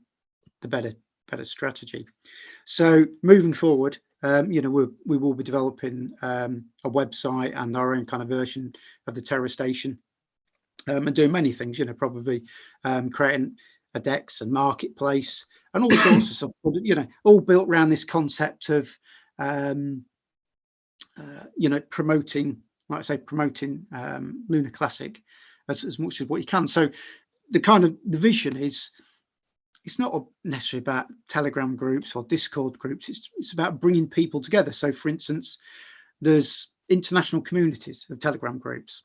the better strategy. So moving forward, you know, we will be developing a website and our own kind of version of the Terra Station, and doing many things, you know, probably creating a DEX and marketplace and all sorts of stuff, you know, all built around this concept of you know, promoting, like I say, promoting Lunar Classic as much as what you can. So the vision is, it's not necessarily about Telegram groups or Discord groups. It's about bringing people together. So, for instance, there's international communities of Telegram groups,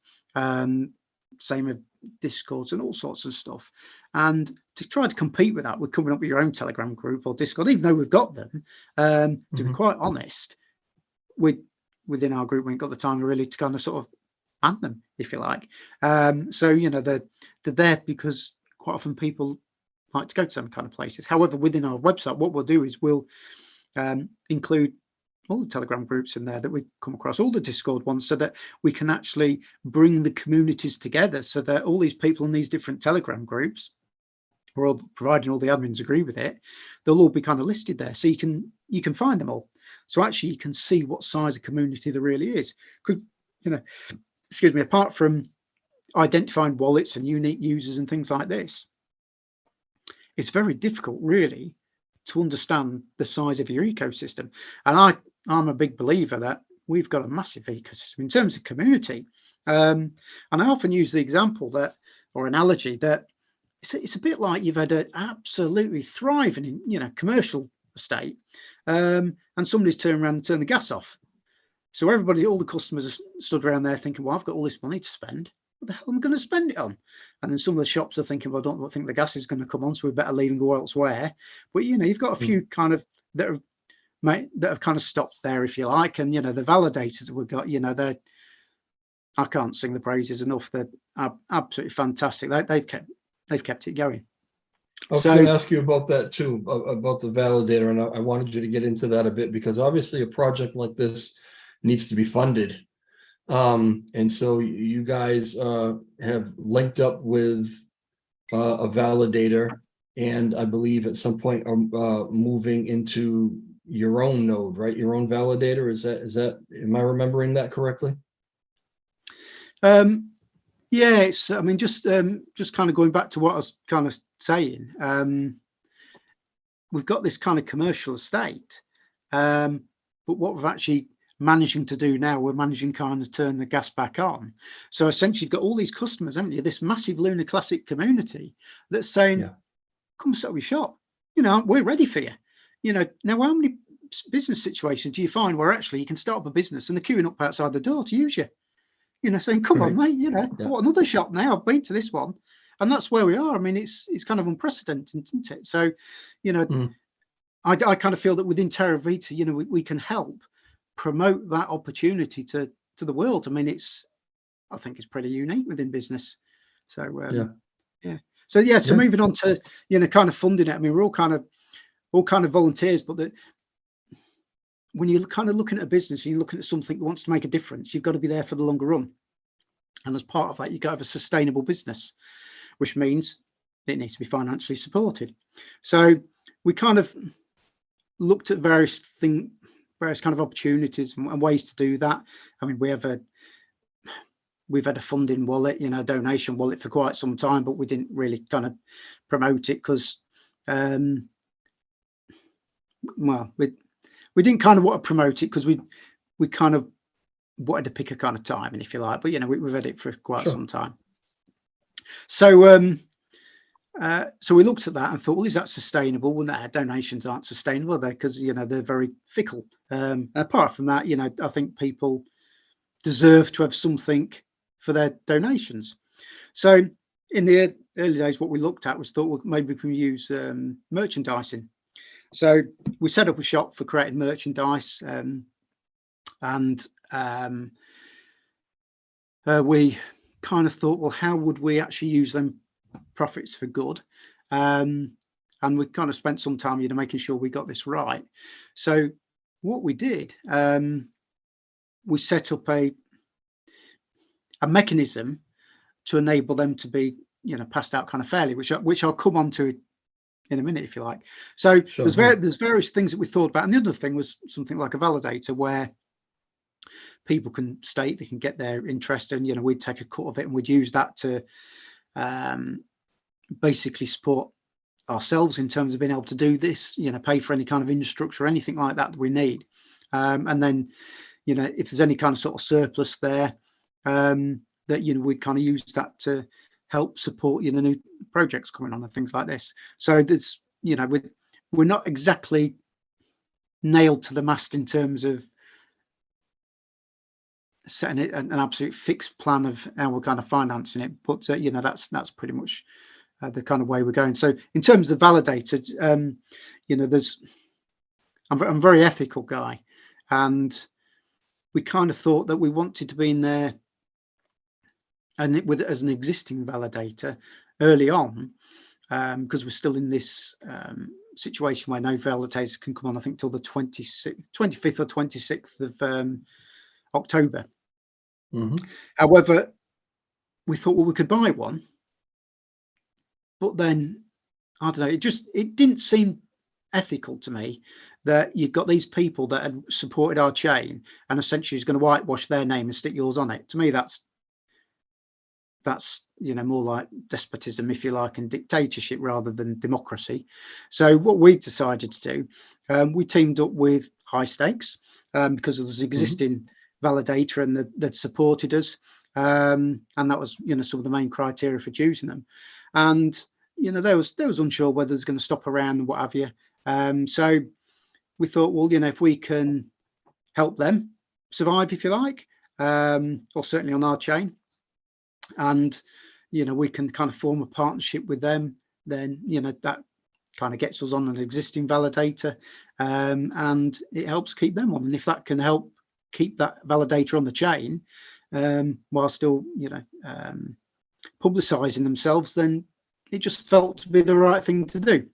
same with Discords and all sorts of stuff. And to try to compete with that, we're coming up with your own Telegram group or Discord, even though we've got them. To be quite honest, within our group, we ain't got the time really to kind of sort of ban them, if you like. So, you know, they're there because quite often people like to go to some kind of places. However, within our website, what we'll do is we'll include all the Telegram groups in there that we come across, all the Discord ones, so that we can actually bring the communities together, so that all these people in these different Telegram groups, or all, providing all the admins agree with it, they'll all be kind of listed there, so you can find them all. So actually you can see what size of community there really is. Because, you know, excuse me, apart from identifying wallets and unique users and things like this, it's very difficult really to understand the size of your ecosystem. And I'm a big believer that we've got a massive ecosystem in terms of community. And I often use the example that, or analogy, that it's a bit like you've had an absolutely thriving, you know, commercial estate, and somebody's turned around and turned the gas off. So everybody, all the customers are stood around there thinking, well, I've got all this money to spend. What the hell am I going to spend it on? And then some of the shops are thinking, well, I don't think the gas is going to come on, so we better leave and go elsewhere. But, you know, you've got a few kind of that have kind of stopped there, if you like. And, you know, the validators that we've got, you know, I can't sing the praises enough. They're absolutely fantastic. They've kept it going. I was going to ask you about that too, about the validator, and I wanted you to get into that a bit, because obviously a project like this needs to be funded. And so you guys have linked up with a validator, and I believe at some point are moving into your own node, right? Your own validator. Is that am I remembering that correctly? Yeah, it's, I mean, just kind of going back to what I was kind of saying, we've got this kind of commercial estate, but what we're actually managing to do now, we're managing kind of turn the gas back on. So essentially you've got all these customers, haven't you, this massive Lunar Classic community that's saying, come set up your shop, you know, we're ready for you. You know, now how many business situations do you find where actually you can start up a business and they're queuing up outside the door to use you? You know, saying, come on, mate, you know, I want another shop now. I've been to this one. And that's where we are. I mean, it's kind of unprecedented, isn't it? So, you know, I kind of feel that within TerraVita, you know, we can help promote that opportunity to the world. I mean, I think it's pretty unique within business. So Yeah. yeah. So yeah. So Yeah. moving on to, you know, kind of funding it. I mean, we're all kind of volunteers, but when you're kind of looking at a business and you're looking at something that wants to make a difference, you've got to be there for the longer run. And as part of that, you've got to have a sustainable business, which means it needs to be financially supported. So we kind of looked at various kind of opportunities and ways to do that. I mean, we've had a funding wallet, you know, a donation wallet for quite some time, but we didn't really kind of promote it because, well, we didn't kind of want to promote it because we kind of wanted to pick a kind of time, and if you like, but you know, we've had it for quite some time. So so we looked at that and thought, well, is that sustainable? Well, no, donations aren't sustainable, because you know, they're very fickle. Apart from that, you know, I think people deserve to have something for their donations. So in the early days, what we looked at was thought, well, maybe we can use merchandising. So we set up a shop for creating merchandise, and we kind of thought, well, how would we actually use them profits for good? And we kind of spent some time, you know, making sure we got this right. So what we did, we set up a mechanism to enable them to be, you know, passed out kind of fairly, which I'll come on to in a minute, if you like. So there's various things that we thought about, and the other thing was something like a validator where people can state, they can get their interest, and you know, we'd take a cut of it and we'd use that to basically support ourselves in terms of being able to do this, you know, pay for any kind of infrastructure or anything like that we need, and then, you know, if there's any kind of sort of surplus there, that, you know, we'd kind of use that to help support, you know, new projects coming on and things like this. So there's, you know, we're not exactly nailed to the mast in terms of setting an absolute fixed plan of how we're kind of financing it, but you know, that's pretty much the kind of way we're going. So in terms of the validated, you know, I'm a very ethical guy, and we kind of thought that we wanted to be in there and as an existing validator early on, because we're still in this situation where no validators can come on, I think, till the 25th or 26th of October. However, we thought, well, we could buy one, but then I don't know, it didn't seem ethical to me that you've got these people that had supported our chain and essentially is going to whitewash their name and stick yours on it. To me, that's you know, more like despotism, if you like, and dictatorship rather than democracy. So what we decided to do, we teamed up with High Stakes, because there was existing validator and that supported us, and that was, you know, some of the main criteria for choosing them. And you know, there was unsure whether it's going to stop around and what have you. So we thought, well, you know, if we can help them survive, if you like, or certainly on our chain, and you know, we can kind of form a partnership with them, then you know, that kind of gets us on an existing validator, and it helps keep them on. And if that can help keep that validator on the chain, while still, you know, publicizing themselves, then it just felt to be the right thing to do.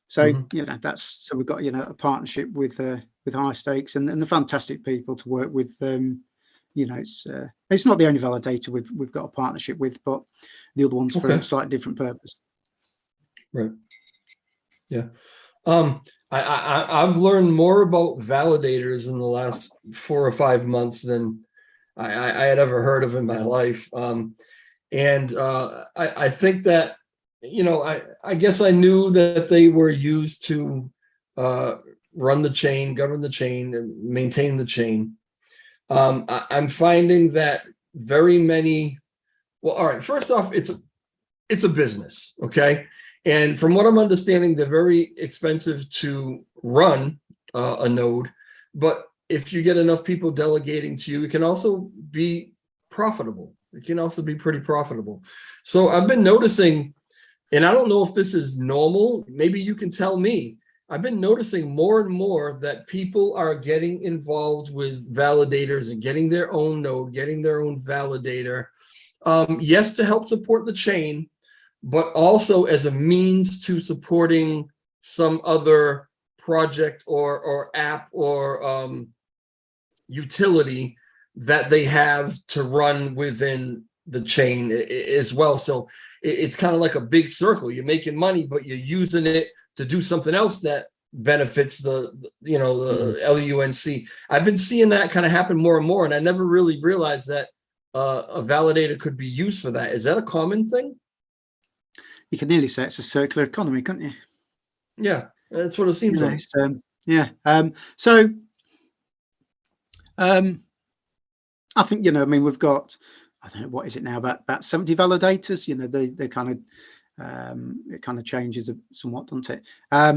So you know, so we've got, you know, a partnership with High Stakes and the fantastic people to work with. You know, it's not the only validator we've got a partnership with, but the other ones for a slightly different purpose. Right. Yeah. I've learned more about validators in the last 4 or 5 months than I had ever heard of in my life. And I think that, you know, I guess I knew that they were used to run the chain, govern the chain, and maintain the chain. I'm finding that very many, well, all right, first off, it's a business, okay? And from what I'm understanding, they're very expensive to run a node, but if you get enough people delegating to you, it can also be profitable. It can also be pretty profitable. So I've been noticing, and I don't know if this is normal, maybe you can tell me, I've been noticing more and more that people are getting involved with validators and getting their own node, getting their own validator. Yes, to help support the chain, but also as a means to supporting some other project or app or utility that they have to run within the chain as well. So it's kind of like a big circle. You're making money, but you're using it to do something else that benefits the LUNC. I've been seeing that kind of happen more and more, and I never really realized that a validator could be used for that. Is that a common thing? You can nearly say it's a circular economy, can't you? Yeah, that's what it seems like. Yeah. So I think, I mean, we've got, I don't know, what is it now, about 70 validators. They kind of it kind of changes somewhat, doesn't it? I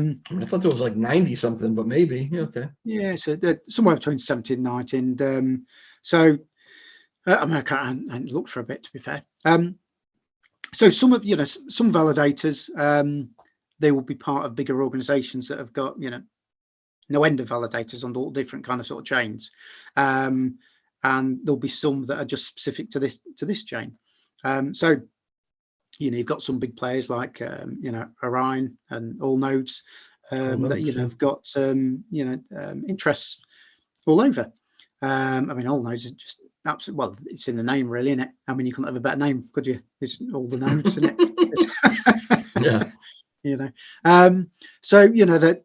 thought there was like 90 something, but maybe. Yeah, okay. Yeah, so they're somewhere between 70 and 90. And so I mean, I can't look for a bit, to be fair. So some validators, they will be part of bigger organizations that have got, no end of validators on all different kind of sort of chains. And there'll be some that are just specific to this chain. So you've got some big players like Orion and All Nodes that have got interests all over. I mean, All Nodes is just absolutely, well, it's in the name, really, isn't it? I mean, you couldn't have a better name, could you? It's all the nodes, isn't it? Yeah. So that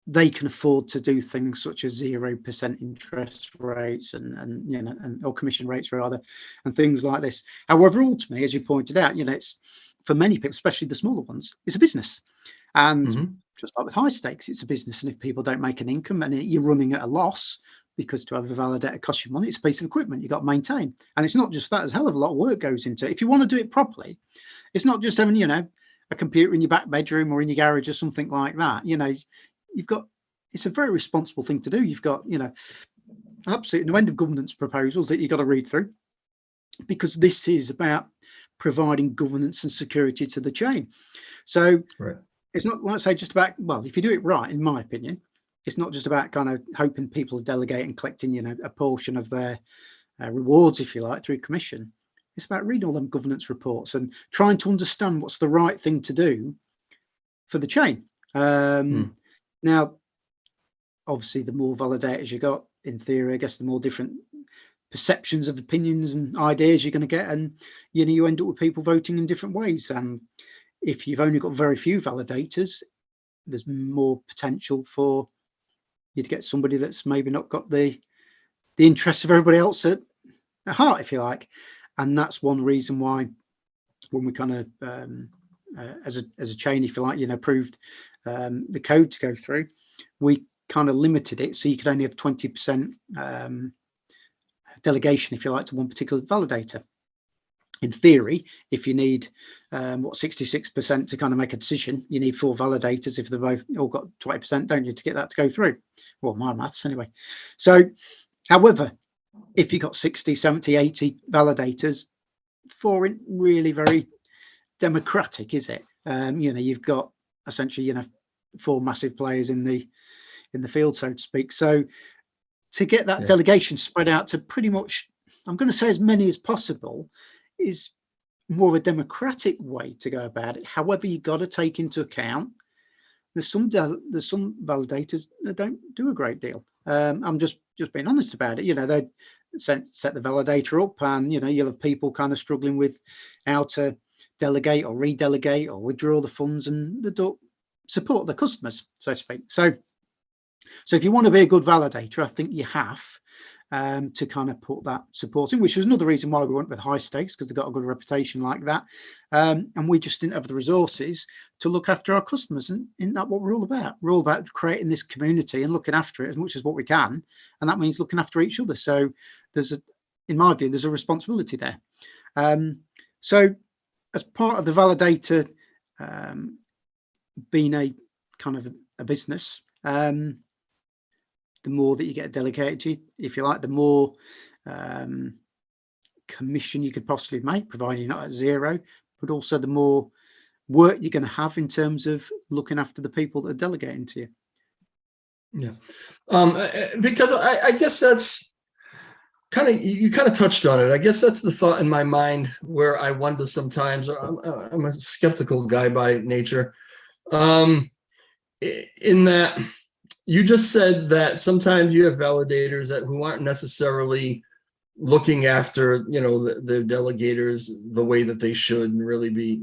they can afford to do things such as 0% interest rates and or commission rates rather, and things like this. However, ultimately, as you pointed out, it's for many people, especially the smaller ones, it's a business, and just like with high stakes, it's a business. And if people don't make an income and you're running at a loss, because to have a validator costs you money, it's a piece of equipment you've got to maintain. And it's not just that; there's a hell of a lot of work goes into it. If you want to do it properly, it's not just having a computer in your back bedroom or in your garage or something like that. It's a very responsible thing to do. You've got absolutely no end of governance proposals that you've got to read through, because this is about providing governance and security to the chain. So it's not, like I say, just about, well, if you do it right, in my opinion, it's not just about kind of hoping people delegate and collecting a portion of their rewards, if you like, through commission. It's about reading all them governance reports and trying to understand what's the right thing to do for the chain. Now, obviously, the more validators you got, in theory, I guess the more different perceptions of opinions and ideas you're going to get, and you end up with people voting in different ways. And if you've only got very few validators, there's more potential for you to get somebody that's maybe not got the interests of everybody else at heart, if you like. And that's one reason why, when we kind of as a chain, if you like, approved the code to go through, we kind of limited it so you could only have 20% delegation, if you like, to one particular validator. In theory, if you need 66% to kind of make a decision, you need 4 validators if they've both all got 20%, don't you, to get that to go through? Well, my maths anyway. So, however, if you've got 60, 70, 80 validators, 4 isn't really very democratic, is it? You've got essentially 4 massive players in the field, so to speak. So to get that delegation spread out to pretty much, I'm going to say, as many as possible, is more of a democratic way to go about it. However, you've got to take into account there's some validators that don't do a great deal. I'm just being honest about it. They set the validator up, and you'll have people kind of struggling with how to delegate or redelegate or withdraw the funds, and they don't support the customers, so to speak. So if you want to be a good validator, I think you have to kind of put that support in, which was another reason why we went with high stakes, because they've got a good reputation like that. And we just didn't have the resources to look after our customers. And isn't that what we're all about? We're all about creating this community and looking after it as much as what we can. And that means looking after each other. So in my view, there's a responsibility there. So as part of the validator being a kind of a business, the more that you get delegated to, if you like, the more commission you could possibly make, provided you're not at 0, but also the more work you're going to have in terms of looking after the people that are delegating to you. Yeah, because I guess that's you kind of touched on it. I guess that's the thought in my mind where I wonder sometimes. I'm a skeptical guy by nature, in that you just said that sometimes you have validators who aren't necessarily looking after, the delegators the way that they should, and really be,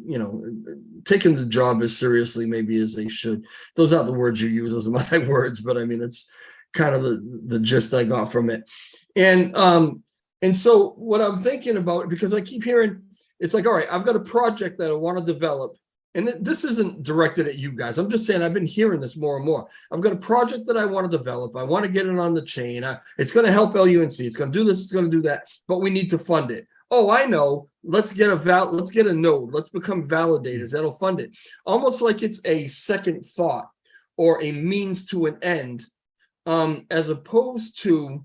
taking the job as seriously maybe as they should. Those aren't the words you use, those are my words, but I mean, that's kind of the gist I got from it. And so what I'm thinking about, because I keep hearing, it's like, all right, I've got a project that I want to develop. And this isn't directed at you guys. I'm just saying I've been hearing this more and more. I've got a project that I want to develop. I want to get it on the chain. It's going to help LUNC. It's going to do this. It's going to do that. But we need to fund it. Oh, I know. Let's get a node. Let's become validators. That'll fund it. Almost like it's a second thought or a means to an end, as opposed to,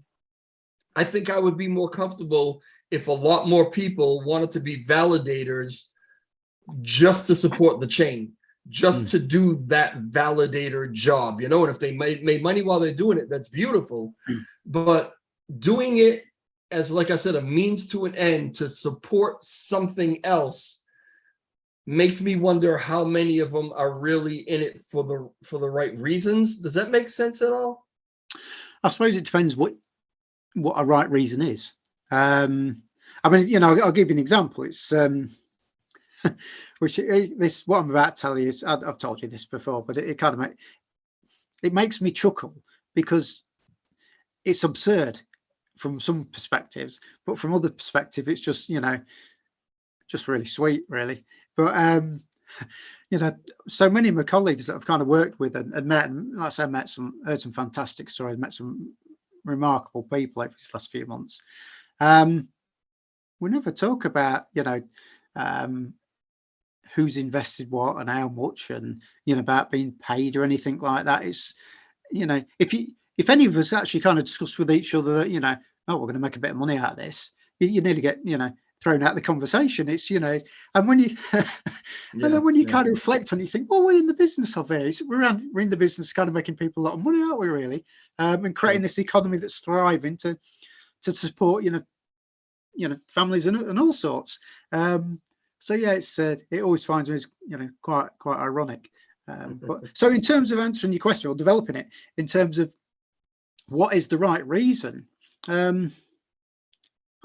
I think I would be more comfortable if a lot more people wanted to be validators just to support the chain, just to do that validator job, and if they made money while they're doing it, that's beautiful. But doing it as, like I said, a means to an end to support something else makes me wonder how many of them are really in it for the right reasons. Does that make sense at all? I suppose it depends what a right reason is. I mean, I'll give you an example. It's which this what I'm about to tell you is, I've told you this before, but it kind of makes me chuckle, because it's absurd from some perspectives, but from other perspective, it's just just really sweet, really. But so many of my colleagues that I've kind of worked with and met, and like I said, heard some fantastic stories, met some remarkable people over these last few months. We never talk about who's invested what and how much, and about being paid or anything like that. It's if any of us actually kind of discuss with each other that oh, we're going to make a bit of money out of this, you nearly get thrown out of the conversation. It's and when you and then when you kind of reflect on it, you think, well, we're in the business of it. We're in the business kind of making people a lot of money, aren't we, really? And creating this economy that's thriving to support families and all sorts. So yeah, it always finds me quite ironic. But so in terms of answering your question or developing it in terms of what is the right reason,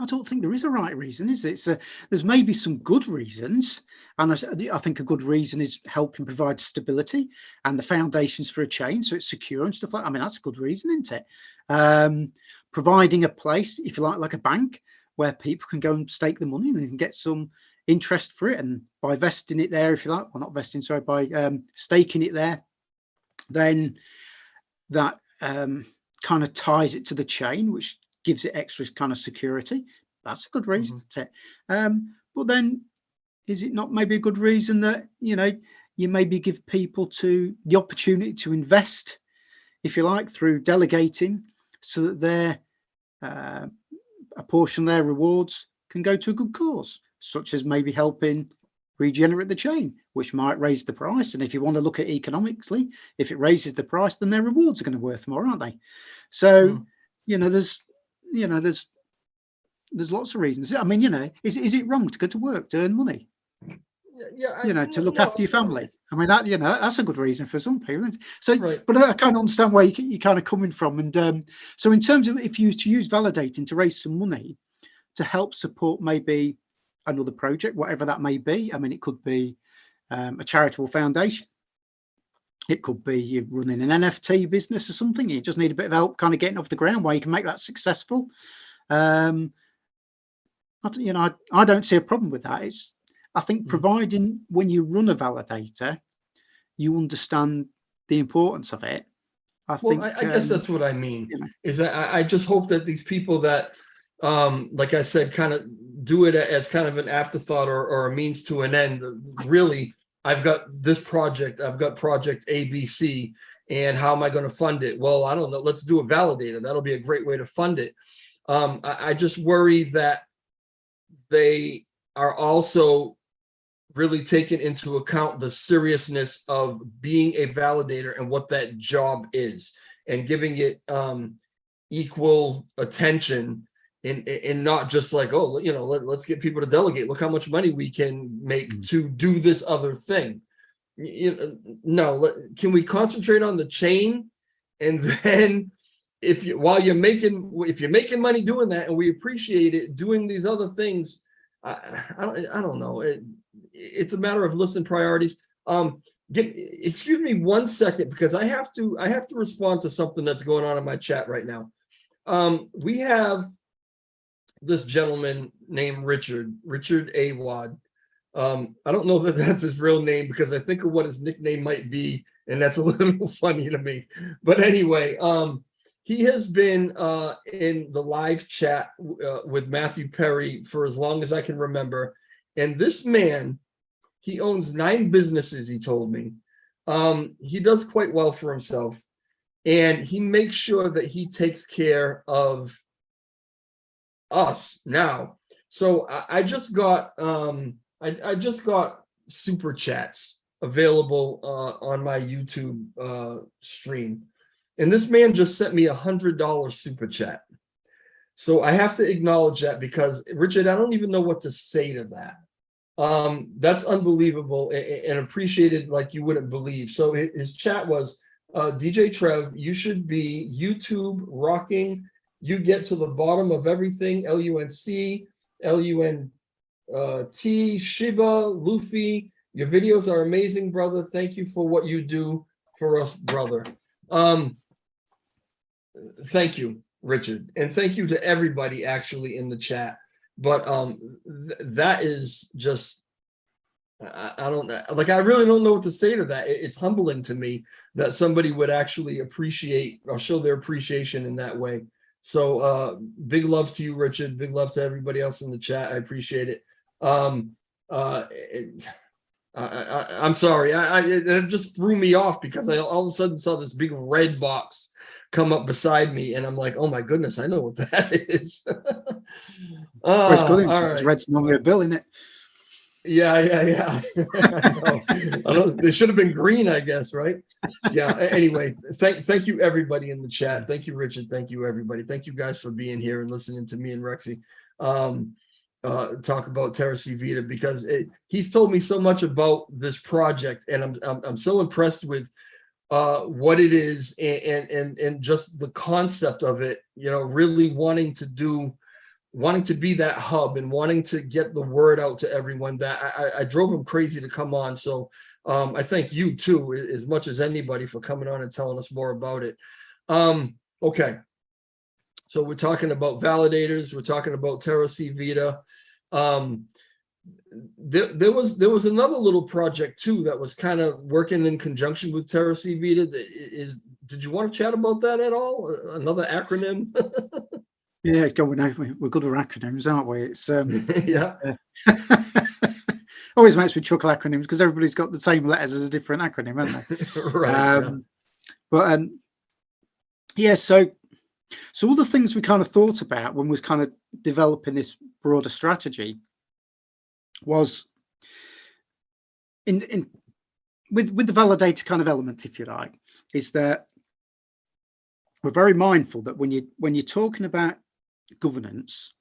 I don't think there is a right reason, is it? There's maybe some good reasons, and I think a good reason is helping provide stability and the foundations for a chain, so it's secure and stuff like that. I mean, that's a good reason, isn't it? Providing a place, if you like a bank, where people can go and stake the money and they can get some interest for it, and by vesting it there, if you like, well, not vesting, sorry, by staking it there, then that kind of ties it to the chain, which gives it extra kind of security. That's a good reason, isn't it? But then, is it not maybe a good reason that you maybe give people the opportunity to invest, if you like, through delegating, so that their a portion of their rewards can go to a good cause, such as maybe helping regenerate the chain, which might raise the price. And if you want to look at economically, if it raises the price, then their rewards are going to be worth more, aren't they? So there's lots of reasons. I mean, is it wrong to go to work to earn money? To look after your family. I mean, that's a good reason for some people. So, right. But I kind of understand where you're kind of coming from. And so in terms of if you to use validating to raise some money to help support maybe another project, whatever that may be. I mean, it could be a charitable foundation. It could be you're running an NFT business or something. You just need a bit of help kind of getting off the ground where you can make that successful. I don't see a problem with that. I think providing when you run a validator, you understand the importance of it. I guess that's what I mean. Is that I just hope that these people that, like I said, kind of do it as kind of an afterthought or a means to an end. Really, I've got this project. I've got project ABC, and how am I going to fund it? Well, I don't know. Let's do a validator. That'll be a great way to fund it. I just worry that they are also really taken into account the seriousness of being a validator and what that job is, and giving it equal attention, and not just like, oh, you know, let's get people to delegate. Look how much money we can make to do this other thing. No, can we concentrate on the chain? And then if you're making money doing that, and we appreciate it, doing these other things, I don't know. It's a matter of list and priorities. Excuse me 1 second, because I have to respond to something that's going on in my chat right now. We have this gentleman named Richard Awad. I don't know that that's his real name, because I think of what his nickname might be, and that's a little funny to me. But anyway, he has been in the live chat with Matthew Perry for as long as I can remember. And this man, he owns 9 businesses, he told me. He does quite well for himself, and he makes sure that he takes care of us now. So I just got I just got super chats available on my YouTube stream, and this man just sent me $100 super chat. So I have to acknowledge that, because Richard, I don't even know what to say to that. That's unbelievable and appreciated like you wouldn't believe. So his chat was, DJ Trev, you should be YouTube rocking. You get to the bottom of everything. LUNC, LUNT, Shiba, Luffy. Your videos are amazing, brother. Thank you for what you do for us, brother. Thank you, Richard. And thank you to everybody actually in the chat. But that is just, I don't know. Like, I really don't know what to say to that. It's humbling to me that somebody would actually appreciate or show their appreciation in that way. So big love to you, Richard. Big love to everybody else in the chat. I appreciate it. I'm sorry. It just threw me off, because I all of a sudden saw this big red box come up beside me, and I'm like, oh my goodness, I know what that is. Well, it's good, all because right. red's normally a bill, isn't it? Yeah. I don't. They should have been green, I guess, right? Yeah. Anyway, thank you everybody in the chat. Thank you, Richard. Thank you everybody. Thank you guys for being here and listening to me and Rexy talk about TerraCVita, because he's told me so much about this project, and I'm so impressed with what it is, and just the concept of it. You know, really wanting to be that hub and wanting to get the word out to everyone. That I drove him crazy to come on. So I thank you too, as much as anybody, for coming on and telling us more about it. Okay. So we're talking about validators. We're talking about TerraCVita. There was another little project too that was kind of working in conjunction with TerraCVita. Did you want to chat about that at all? Another acronym? Yeah, we're good with acronyms, aren't we? It's yeah. Always makes me chuckle, acronyms, because everybody's got the same letters as a different acronym, haven't they? Right. Yeah. But yeah, so all the things we kind of thought about when we was kind of developing this broader strategy was with the validator kind of element, if you like, is that we're very mindful that when you're talking about governance,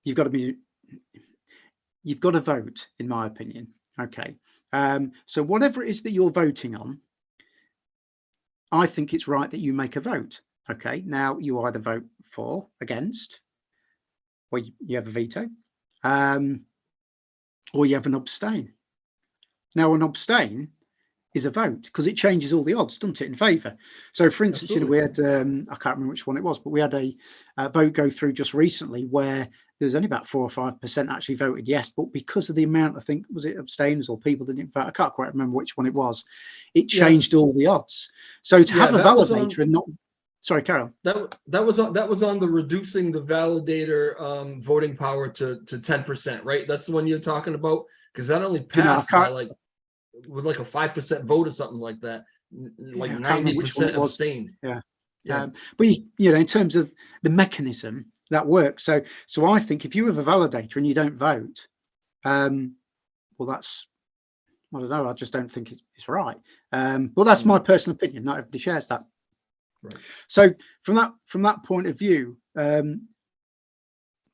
you've got to vote, in my opinion. Okay. So whatever it is that you're voting on, I think it's right that you make a vote. Okay. Now you either vote for, against, or you have a veto, or you have an abstain. Now an abstain is a vote, because it changes all the odds, doesn't it, in favour. So for instance, you know, we had I can't remember which one it was, but we had a vote go through just recently where there's only about 4 or 5% actually voted yes, but because of the amount, I think, was it abstains or people that didn't vote, I can't quite remember which one it was, it changed all the odds. So to have a validator and not, sorry, Carol. That was on the reducing the validator voting power to 10%, right? That's the one you're talking about, because that only passed by like with like a 5% vote or something like that, like 90% abstained. Yeah. But you know, in terms of the mechanism that works, so I think if you have a validator and you don't vote, well, that's, I don't know, I just don't think it's right. But that's my personal opinion. Not everybody shares that. Right. So from that point of view, when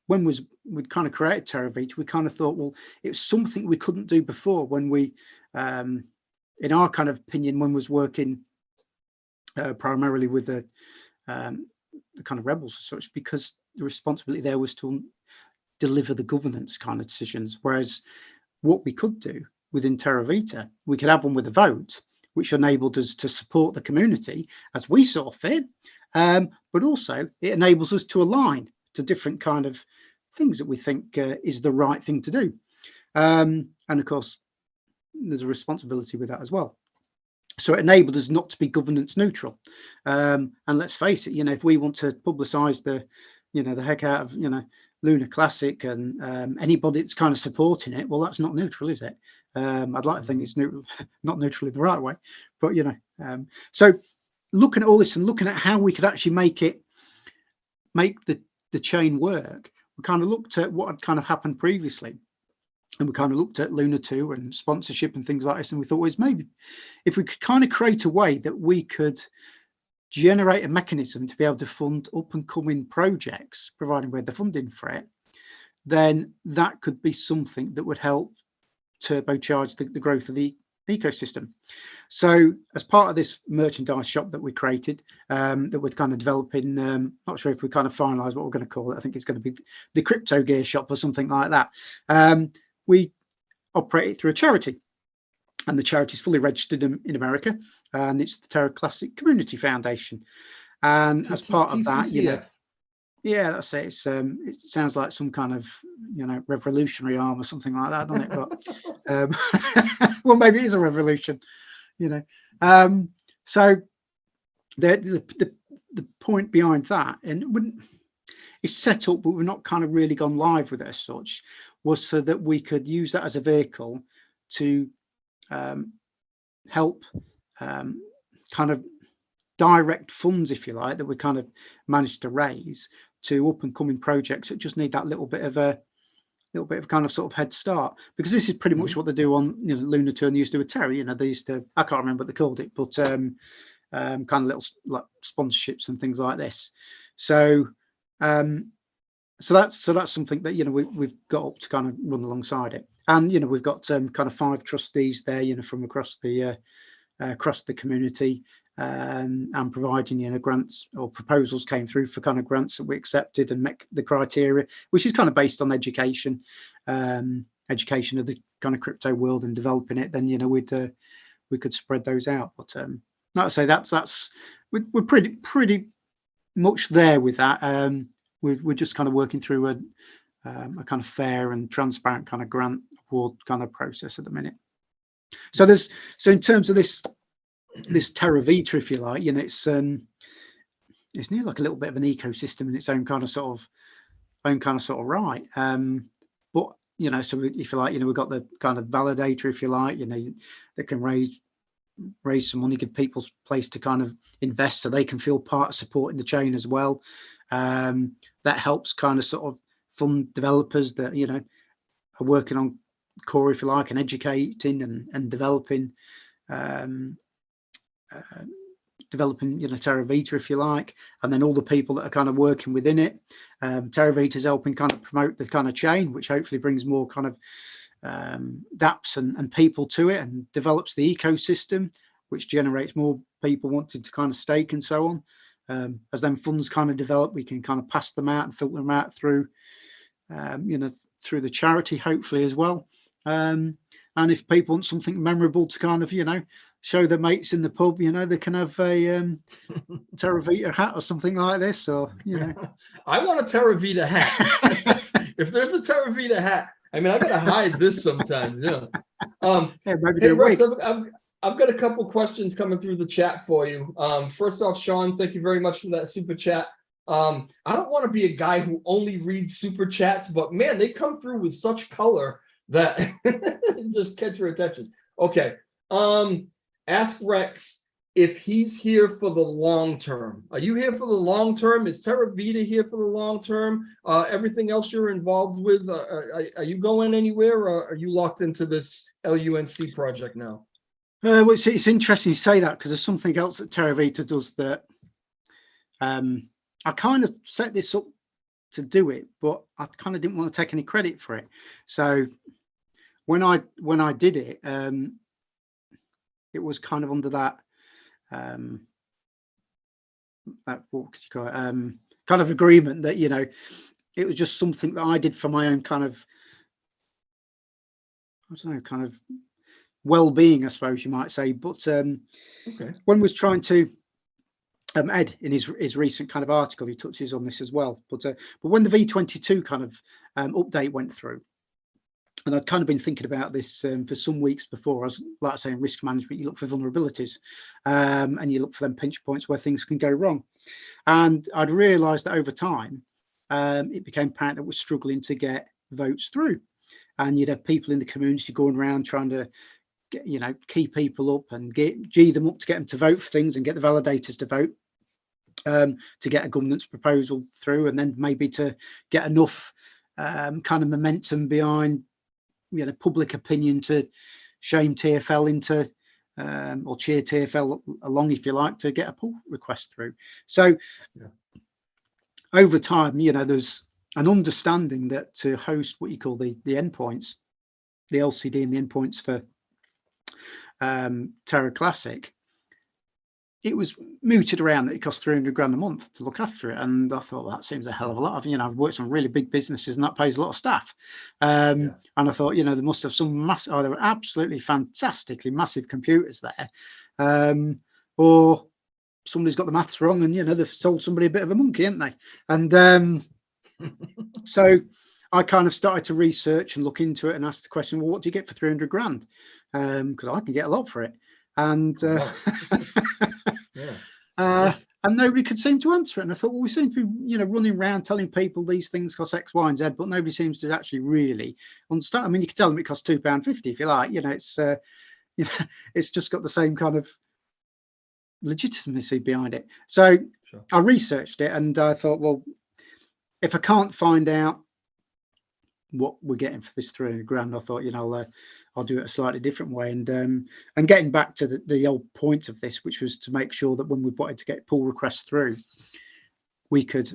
we'd kind of created TerraCVita, we kind of thought, well, it's something we couldn't do before when we, in our kind of opinion, when was working primarily with the kind of rebels as such, because the responsibility there was to deliver the governance kind of decisions. Whereas what we could do within TerraCVita, we could have one with a vote, which enabled us to support the community as we saw fit, but also it enables us to align to different kind of things that we think is the right thing to do. And of course, there's a responsibility with that as well. So it enabled us not to be governance neutral. And let's face it, if we want to publicize the heck out of, Lunar Classic and anybody that's kind of supporting it, well, that's not neutral, is it? I'd like to think it's neutral, not neutral in the right way, but so looking at all this and looking at how we could actually make the chain work, we kind of looked at what had kind of happened previously, and we kind of looked at Lunar 2 and sponsorship and things like this, and we thought, well, maybe if we could kind of create a way that we could generate a mechanism to be able to fund up and coming projects, providing we had the funding for it, then that could be something that would help turbocharge the growth of the ecosystem. So as part of this merchandise shop that we created, that we're kind of developing, not sure if we kind of finalize what we're going to call it. I think it's going to be the crypto gear shop or something like that. We operate it through a charity, and the charity is fully registered in America, and it's the Terra Classic Community Foundation. And as part of that, yeah, that's it. It sounds like some kind of revolutionary arm or something like that, doesn't it? But well, maybe it is a revolution, So the point behind that, and it's set up, but we've not kind of really gone live with it as such, was so that we could use that as a vehicle to help kind of direct funds, if you like, that we kind of managed to raise to up and coming projects that just need that little bit of kind of sort of head start, because this is pretty much what they do on Lunar 2 and they used to do with Terra. They used to, I can't remember what they called it, but kind of little like sponsorships and things like this. So so that's something that we've got up to kind of run alongside it. And we've got kind of 5 trustees there from across the community, and providing grants or proposals came through for kind of grants that we accepted and met the criteria, which is kind of based on education of the kind of crypto world and developing it. Then we could spread those out. But like I say, we're pretty much there with that. We're just kind of working through a kind of fair and transparent kind of grant award kind of process at the minute. So in terms of this TerraCVita, if you like, it's near like a little bit of an ecosystem in its own kind of sort of right. But so if you like, we've got the kind of validator, if you like, that can raise some money, give people a place to kind of invest so they can feel part of supporting the chain as well. That helps kind of sort of fund developers that are working on core, if you like, and educating and developing TerraCVita, if you like, and then all the people that are kind of working within it. TerraCVita is helping kind of promote the kind of chain, which hopefully brings more kind of dApps and people to it, and develops the ecosystem, which generates more people wanting to kind of stake and so on. As then funds kind of develop, we can kind of pass them out and filter them out through through the charity, hopefully as well. And if people want something memorable to kind of show their mates in the pub, they can have a TerraCVita hat or something like this, or I want a TerraCVita hat. If there's a TerraCVita hat, I mean, I gotta hide this sometimes. Yeah, maybe Hey, do a Rex, wig. I've got a couple questions coming through the chat for you. First off, Sean, thank you very much for that super chat. I don't want to be a guy who only reads super chats, but man, they come through with such color that just catch your attention. Okay. Ask Rex, if he's here for the long term. Are you here for the long term? Is TerraCVita here for the long term? Everything else you're involved with, are you going anywhere, or are you locked into this LUNC project now? Well, it's interesting you say that, because there's something else that TerraCVita does that I kind of set this up to do it, but I kind of didn't want to take any credit for it. So when I did it, it was kind of under that what could you call it, kind of agreement that, you know, it was just something that I did for my own kind of, I don't know, kind of well-being, I suppose you might say. But Okay. when was trying to Ed, in his recent kind of article, he touches on this as well. But when the V22 kind of update went through, and I'd kind of been thinking about this for some weeks before. I was, like I say, in risk management, you look for vulnerabilities, and you look for them pinch points where things can go wrong. And I'd realised that over time, it became apparent that we're struggling to get votes through, and you'd have people in the community going around trying to get, you know, key people up and G them up to get them to vote for things and get the validators to vote, to get a governance proposal through, and then maybe to get enough kind of momentum behind, you know, public opinion to shame TFL into or cheer TFL along, if you like, to get a pull request through. So yeah, over time, you know, there's an understanding that to host what you call the endpoints, the LCD and the endpoints for Terra Classic, it was mooted around that it cost 300 grand a month to look after it. And I thought, well, that seems a hell of a lot of, you know, I've worked on really big businesses and that pays a lot of staff. And I thought, you know, they must have some massive, there were absolutely fantastically massive computers there. Or somebody's got the maths wrong and, you know, they've sold somebody a bit of a monkey, haven't they? And so I kind of started to research and look into it and ask the question, well, what do you get for 300 grand? Because I can get a lot for it. And and nobody could seem to answer it. And I thought, well, we seem to be, you know, running around telling people these things cost X, Y, and Z, but nobody seems to actually really understand. I mean, you can tell them it costs £2.50 if you like. You know, it's you know, it's just got the same kind of legitimacy behind it. So sure, I researched it and I thought, well, if I can't find out what we're getting for this 300 grand, I thought, you know, I'll do it a slightly different way. And getting back to the old point of this, which was to make sure that when we wanted to get pull requests through, we could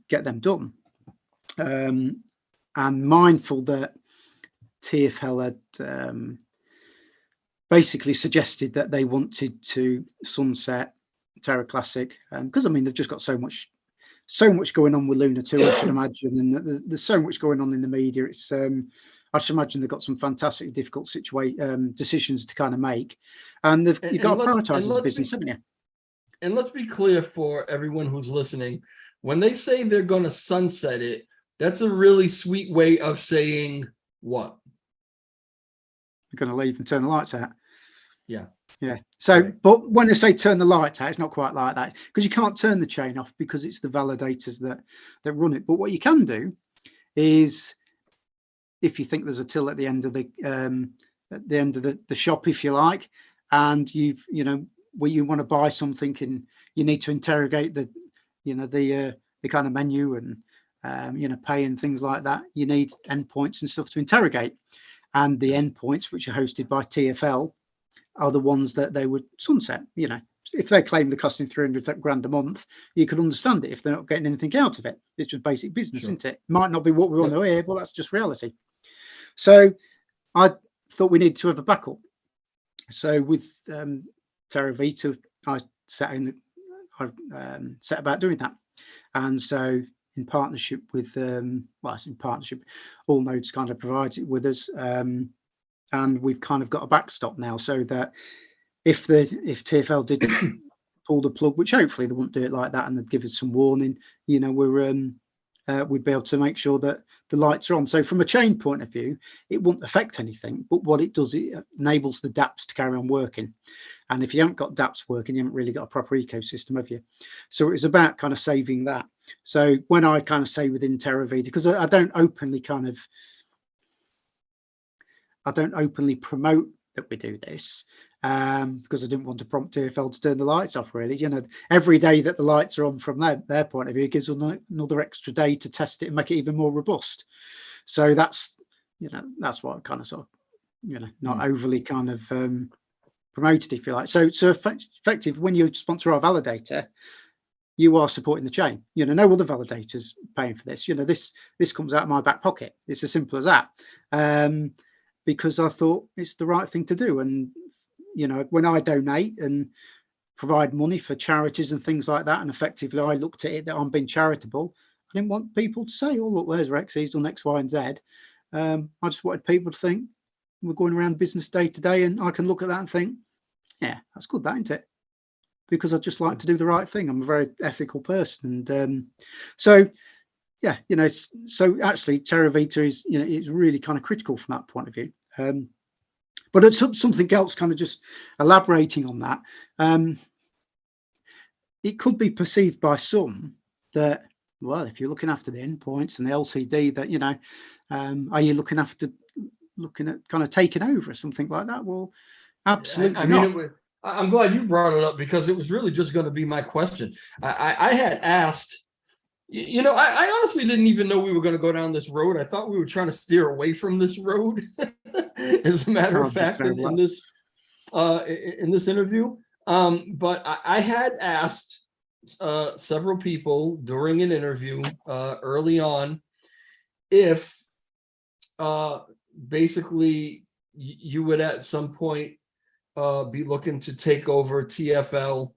get them done. And mindful that TFL had basically suggested that they wanted to sunset Terra Classic, because I mean, they've just got so much going on with Luna 2, I should imagine, and there's so much going on in the media. It's I should imagine they've got some fantastically difficult decisions to kind of make, and you've got to prioritize as a business, haven't you? And let's be clear for everyone who's listening, when they say they're going to sunset it, that's a really sweet way of saying what? You're going to leave and turn the lights out. Yeah. So right. But when they say turn the lights out, it's not quite like that, because you can't turn the chain off because it's the validators that run it. But what you can do is, if you think there's a till at the end of the shop, if you like, and you know, where you want to buy something and you need to interrogate the kind of menu and you know, pay and things like that, you need endpoints and stuff to interrogate. And the endpoints, which are hosted by TFL, are the ones that they would sunset. You know, if they claim they're costing 300 grand a month, you could understand it if they're not getting anything out of it. It's just basic business, isn't it? Might not be what we want to hear, but that's just reality. So I thought we needed to have a backup. So with TerraCVita, I set about doing that. And so in partnership with, All Nodes kind of provides it with us. And we've kind of got a backstop now, so that if TFL did pull the plug, which hopefully they wouldn't do it like that, and they'd give us some warning, you know, we'd be able to make sure that the lights are on. So from a chain point of view, it wouldn't affect anything, but what it does, it enables the dApps to carry on working. And if you haven't got dApps working, you haven't really got a proper ecosystem, have you? So it's about kind of saving that. So when I kind of say within TerraCVita, because I don't openly promote that we do this, because I didn't want to prompt TFL to turn the lights off. Really, every day that the lights are on from their point of view, it gives us another extra day to test it and make it even more robust. So that's what I kind of sort of not overly kind of promoted, if you like. So effective when you sponsor our validator, you are supporting the chain. No other validators paying for this. This comes out of my back pocket. It's as simple as that. Because I thought it's the right thing to do. And when I donate and provide money for charities and things like that, and effectively I looked at it that I'm being charitable. I didn't want people to say, "Oh, look, there's Rexyz, he's done X, Y, and Z." I just wanted people to think we're going around business day to day, and I can look at that and think, "Yeah, that's good, that, isn't it?" Because I just like to do the right thing. I'm a very ethical person, and so yeah, so actually TerraCVita is it's really kind of critical from that point of view. But it's something else, kind of just elaborating on that. It could be perceived by some that, well, if you're looking after the endpoints and the LCD, that are you looking at kind of taking over or something like that? Well, absolutely I mean, not. I'm glad you brought it up, because it was really just going to be my question. I had asked, I honestly didn't even know we were going to go down this road. I thought we were trying to steer away from this road, as a matter of fact, in this interview. But I had asked several people during an interview early on if basically you would at some point be looking to take over TFL,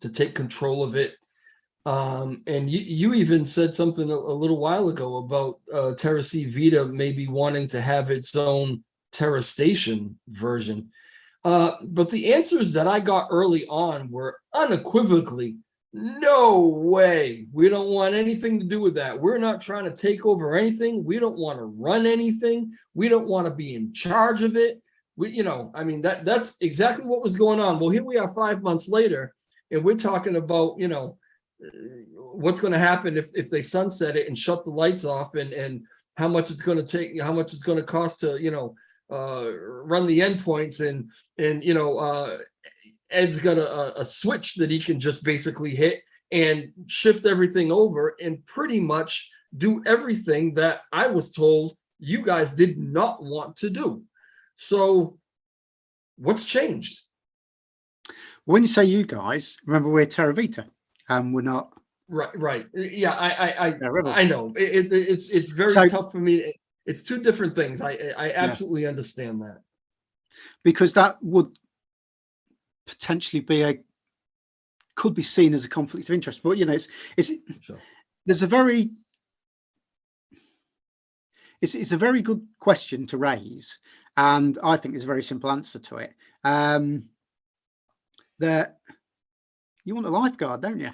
to take control of it. And you even said something a little while ago about TerraCVita maybe wanting to have its own TerraStation version. But the answers that I got early on were unequivocally, no way. We don't want anything to do with that. We're not trying to take over anything. We don't want to run anything. We don't want to be in charge of it. I mean, that's exactly what was going on. Well, here we are 5 months later, and we're talking about, what's going to happen if they sunset it and shut the lights off, and how much it's going to take, how much it's going to cost to, run the endpoints, and Ed's got a switch that he can just basically hit and shift everything over and pretty much do everything that I was told you guys did not want to do. So what's changed? When you say you guys, remember we're TerraCVita, and we're not. Right. Yeah, TerraCVita. I know. It's very tough for me. It's two different things. I absolutely understand that. Because that would potentially could be seen as a conflict of interest. But Sure. There's it's a very good question to raise, and I think there's a very simple answer to it. That you want a lifeguard, don't you?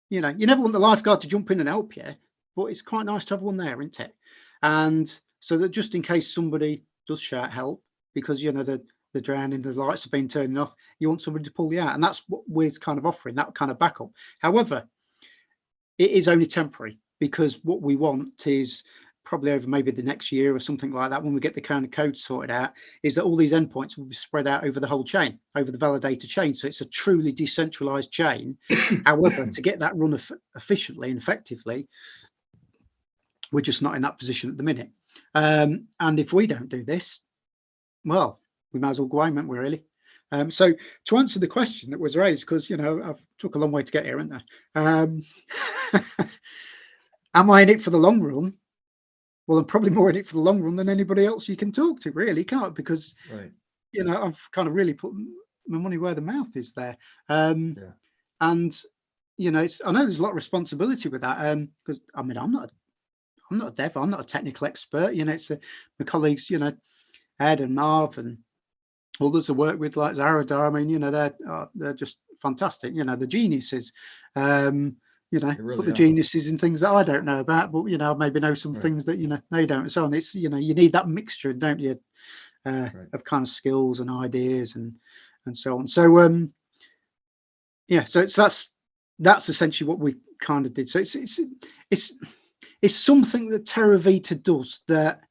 You never want the lifeguard to jump in and help you, but it's quite nice to have one there, isn't it? And so that just in case somebody does shout help because they're drowning, the lights have been turning off, you want somebody to pull you out, and that's what we're kind of offering, that kind of backup. However, it is only temporary, because what we want is probably over maybe the next year or something like that, when we get the kind of code sorted out, is that all these endpoints will be spread out over the whole chain, over the validator chain. So it's a truly decentralized chain. However, to get that run efficiently and effectively, we're just not in that position at the minute. And if we don't do this, well, we might as well go home, aren't we, really? So to answer the question that was raised, because I've took a long way to get here, haven't I? Am I in it for the long run? Well, I'm probably more in it for the long run than anybody else you can talk to, really, can't? Because right. I've kind of really put my money where the mouth is there. And I know there's a lot of responsibility with that, because I mean, I'm not a dev, I'm not a technical expert. It's my colleagues, Ed and Marv and others I work with, like Zaradar. I mean, they're just fantastic. The geniuses. Really put the geniuses in things that I don't know about, but maybe know some things that they don't. So on, it's you need that mixture, don't you, of kind of skills and ideas and so on. So so that's essentially what we kind of did. So it's something that TerraCVita does that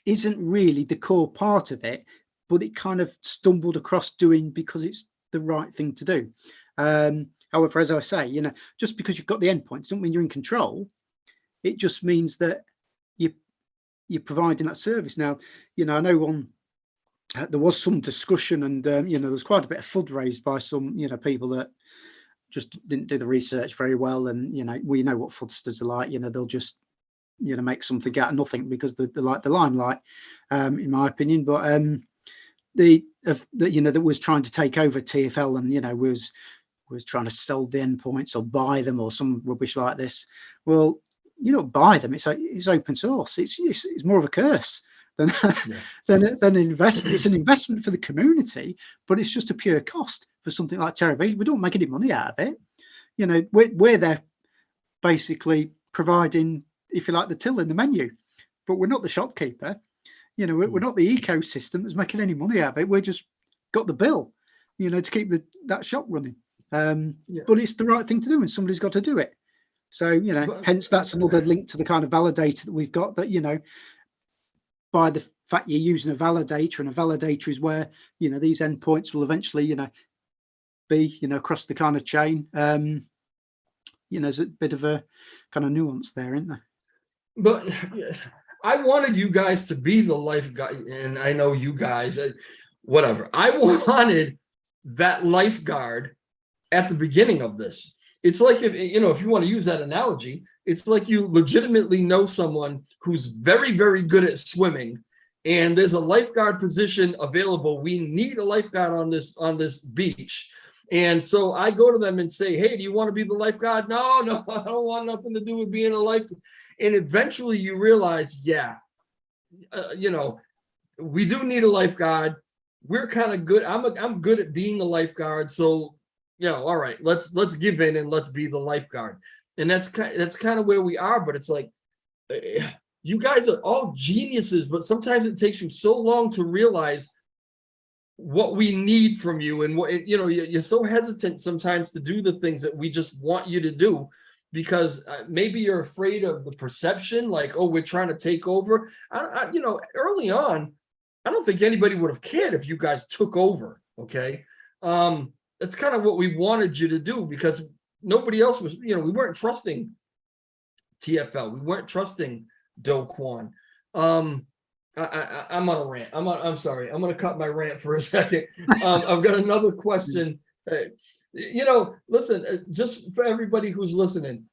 isn't really the core part of it, but it kind of stumbled across doing because it's the right thing to do. However, as I say, you know, just because you've got the endpoints doesn't mean you're in control. It just means that you're providing that service. Now, you know, I know there was some discussion, and you know, there's quite a bit of FUD raised by some, you know, people that just didn't do the research very well, and you know, we know what FUDsters are like. You know, they'll just, you know, make something out of nothing because they like the limelight, in my opinion. But the you know, that was trying to take over TFL, and you know, was trying to sell the endpoints or buy them or some rubbish like this. Well, you don't buy them. It's open source. It's more of a curse than than an investment. It's an investment for the community, but it's just a pure cost for something like TerraCVita. We don't make any money out of it. You know, we're there basically providing, if you like, the till in the menu, but we're not the shopkeeper. You know, we're not the ecosystem that's making any money out of it. We're just got the bill, you know, to keep that shop running. But it's the right thing to do, and somebody's got to do it. So, you know, hence that's another link to the kind of validator that we've got, that, you know, by the fact you're using a validator, and a validator is where, you know, these endpoints will eventually, you know, be, you know, across the kind of chain. You know, there's a bit of a kind of nuance there, isn't there? But I wanted you guys to be the lifeguard, and I know you guys, whatever. I wanted that lifeguard at the beginning of this. It's like, if you know, if you want to use that analogy, it's like you legitimately know someone who's very, very good at swimming, and there's a lifeguard position available. We need a lifeguard on this beach. And so I go to them and say, hey, do you want to be the lifeguard? No, I don't want nothing to do with being a lifeguard. And eventually you realize, you know, we do need a lifeguard. We're kind of good. I'm good at being a lifeguard. So, you know, all right, let's give in and let's be the lifeguard. And that's kind of where we are. But it's like, you guys are all geniuses, but sometimes it takes you so long to realize what we need from you, and what, you know, you're so hesitant sometimes to do the things that we just want you to do, because maybe you're afraid of the perception, like, oh, we're trying to take over. You know, early on, I don't think anybody would have cared if you guys took over. Okay, that's kind of what we wanted you to do, because nobody else was, you know, we weren't trusting TFL, we weren't trusting Do Kwon. I'm on a rant. I'm sorry. I'm going to cut my rant for a second. I've got another question. You know, listen, just for everybody who's listening,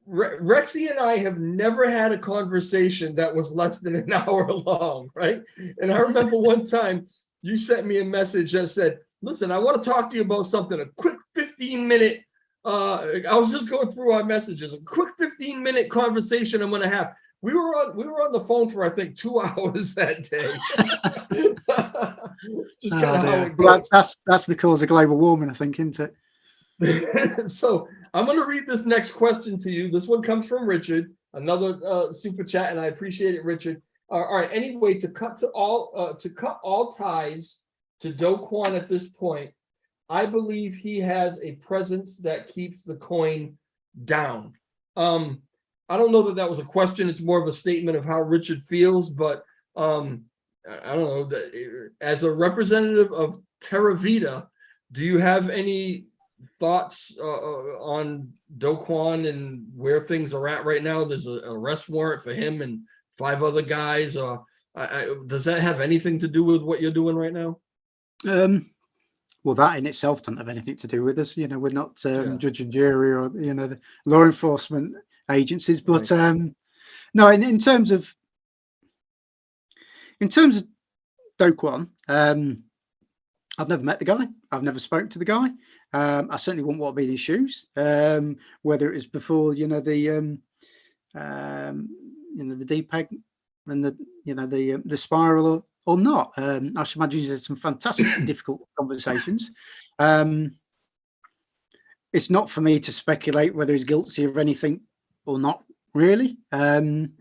Rexy and I have never had a conversation that was less than an hour long, right? And I remember one time you sent me a message that said, listen, I want to talk to you about something, a quick 15-minute, I was just going through our messages, a quick 15-minute conversation I'm going to have. We were on the phone for, I think, 2 hours that day. Just kind of how it goes. That's the cause of global warming, I think, isn't it? So I'm going to read this next question to you. This one comes from Richard, another super chat, and I appreciate it, Richard. All right. Anyway, to cut all ties to Do Kwon at this point, I believe he has a presence that keeps the coin down. I don't know that that was a question. It's more of a statement of how Richard feels, but I don't know. As a representative of TerraCVita, do you have any thoughts on Do Kwon and where things are at right now? There's an arrest warrant for him and 5 other guys. Does that have anything to do with what you're doing right now? Well, that in itself doesn't have anything to do with us. You know, we're not judge and jury, or, you know, the law enforcement agencies. But no, in terms of Do Kwon, I've never met the guy. I've never spoken to the guy. I certainly wouldn't want to be in his shoes. Whether it was before, you know, the DPEG and the spiral, or not. I should imagine he's had some fantastic difficult conversations. It's not for me to speculate whether he's guilty of anything or not, really. And,